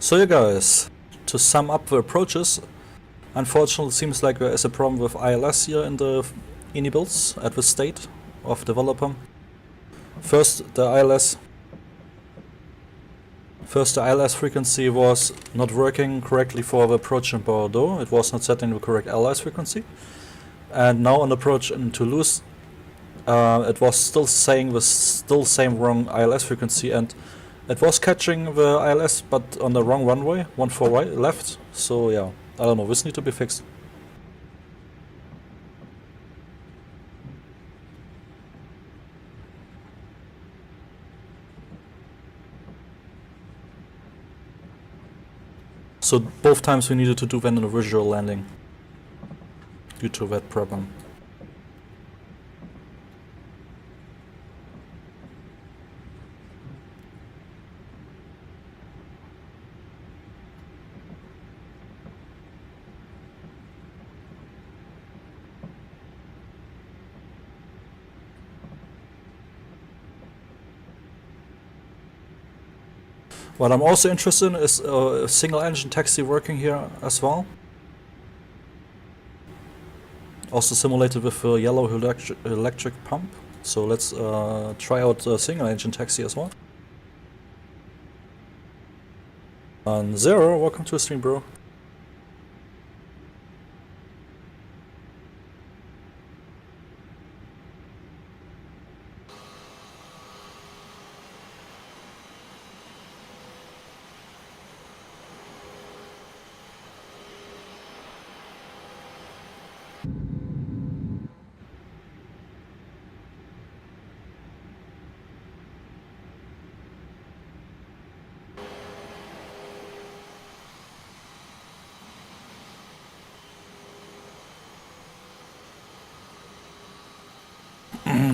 So you guys, to sum up the approaches, unfortunately it seems like there is a problem with ILS here in the iniBuilds at the state of developer. First the ILS frequency was not working correctly for the approach in Bordeaux. It was not setting the correct ILS frequency. And now on approach in Toulouse, it was still saying the same wrong ILS frequency, and It was catching the ILS, but on the wrong runway, 14 right, left. So yeah, I don't know. This needs to be fixed. So both times we needed to do then a visual landing due to that problem. What I'm also interested in is a single engine taxi working here as well. Also simulated with a yellow electric pump. So let's try out a single engine taxi as well. And Zero, welcome to the stream, bro.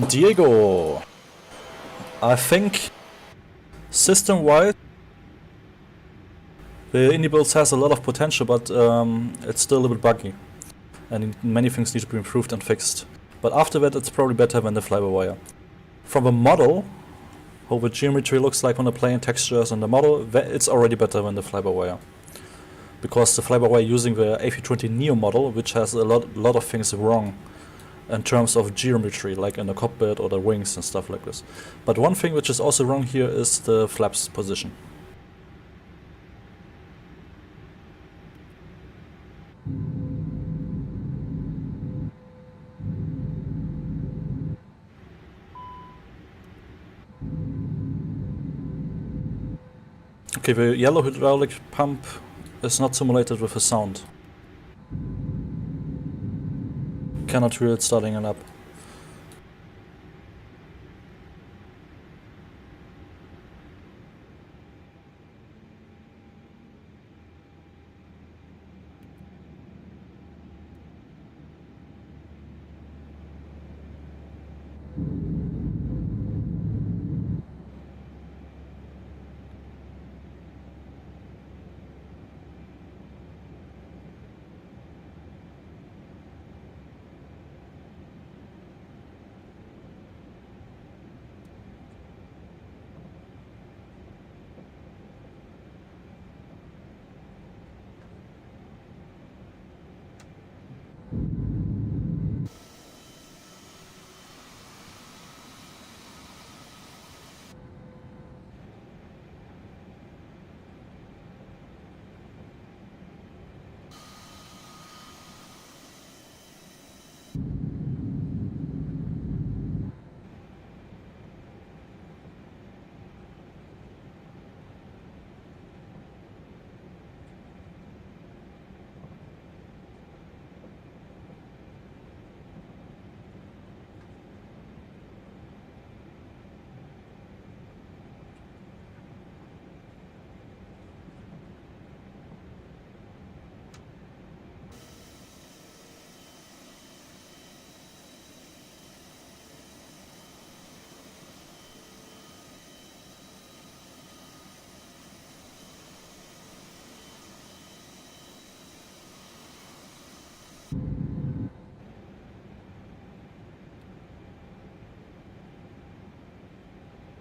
Diego, I think system-wide the iniBuilds has a lot of potential, but it's still a little bit buggy and many things need to be improved and fixed. But after that it's probably better than the FlyByWire. From a model, how the geometry looks like on the plane, textures and the model, it's already better than the FlyByWire. Because the FlyByWire using the A320Neo model, which has a lot of things wrong in terms of geometry, like in the cockpit or the wings and stuff like this. But one thing which is also wrong here is the flaps position. Okay, the yellow hydraulic pump is not simulated with a sound. Cannot hear it starting it up.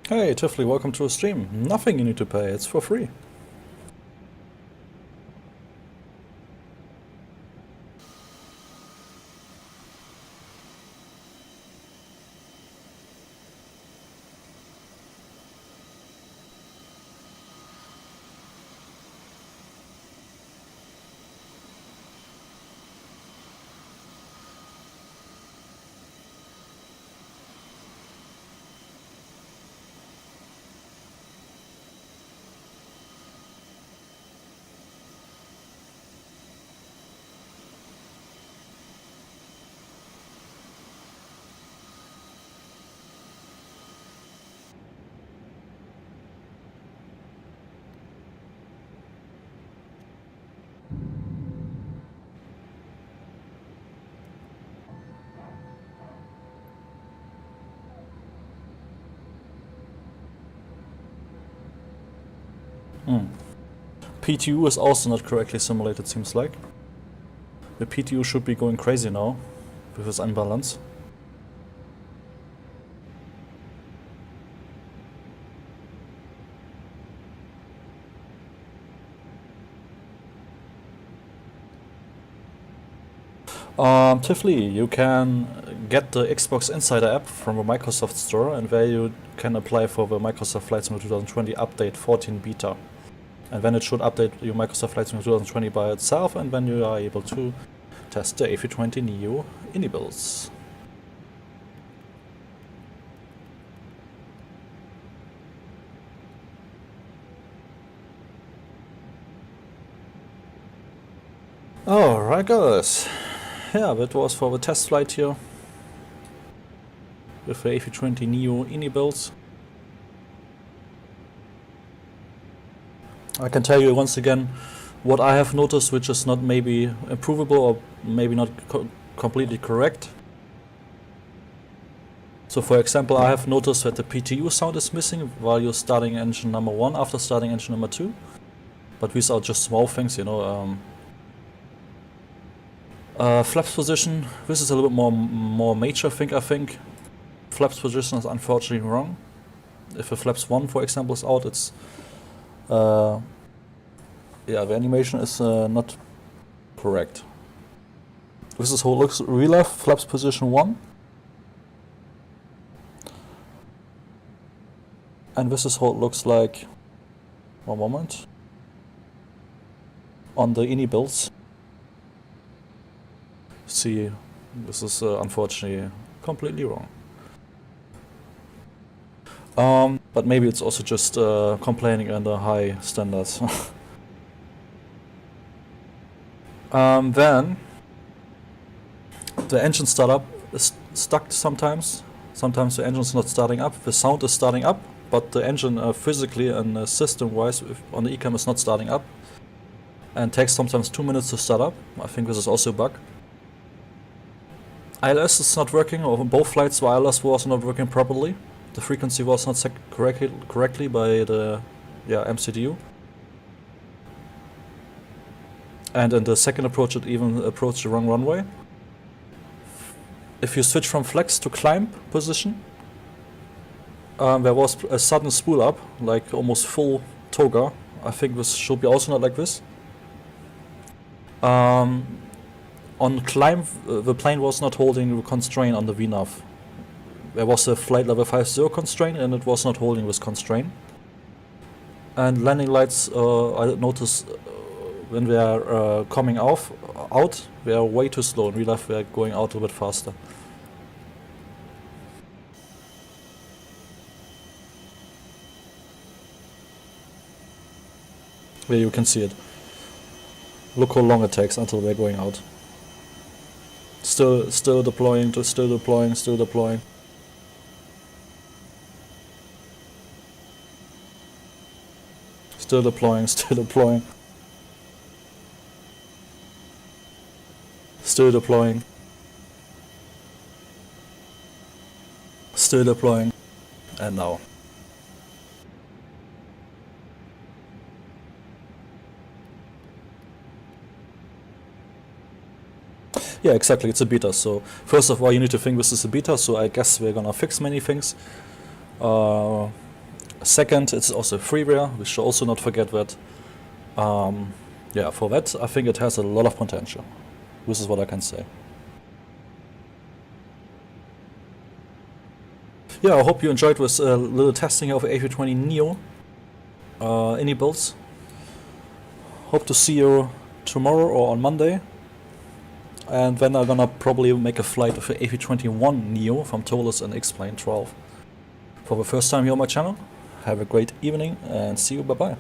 Hey Tiffly, welcome to a stream. Nothing you need to pay, it's for free. PTU is also not correctly simulated, seems like. The PTU should be going crazy now with this imbalance. Tifley, you can get the Xbox Insider app from the Microsoft Store, and there you can apply for the Microsoft Flight Simulator 2020 Update 14 Beta. And then it should update your Microsoft Flight Simulator 2020 by itself, and then you are able to test the A320Neo iniBuilds. Alright guys, yeah, that was for the test flight here with the A320Neo iniBuilds. I can tell you once again what I have noticed, which is not maybe improvable or maybe not completely correct. So for example, I have noticed that the PTU sound is missing while you're starting engine number 1 after starting engine number 2. But these are just small things, you know. Flaps position, this is a little bit more major thing, I think. Flaps position is unfortunately wrong. If the flaps 1, for example, is out, it's yeah, the animation is not correct. This is how it looks real life, flaps position 1. And this is how it looks like, one moment, on the iniBuilds. See, this is unfortunately completely wrong. But maybe it's also just complaining under high standards. Then the engine startup is stuck sometimes. Sometimes the engine is not starting up. The sound is starting up, but the engine physically and system-wise on the ECAM is not starting up, and takes sometimes 2 minutes to start up. I think this is also a bug. ILS is not working, or both flights the ILS was not working properly. The frequency was not set correctly by the MCDU. And in the second approach it even approached the wrong runway. If you switch from flex to climb position, there was a sudden spool up, like almost full toga. I think this should be also not like this. On climb, the plane was not holding the constraint on the VNAV. There was a flight level 50 constraint and it was not holding this constraint. And landing lights, I noticed when they are coming out, they are way too slow. In real life, they are going out a little bit faster. There you can see it. Look how long it takes until they're going out. Still deploying, still deploying. Still deploying, still deploying. Still deploying. Still deploying. And now. Yeah, exactly, it's a beta. So first of all, you need to think this is a beta, so I guess we're gonna fix many things. Second, it's also freeware. We should also not forget that. Yeah, for that, I think it has a lot of potential. This is what I can say. Yeah, I hope you enjoyed this little testing of A320Neo iniBuilds. Hope to see you tomorrow or on Monday. And then I'm gonna probably make a flight of the A321Neo from Toulouse and X-Plane 12. For the first time here on my channel, have a great evening and see you, bye bye.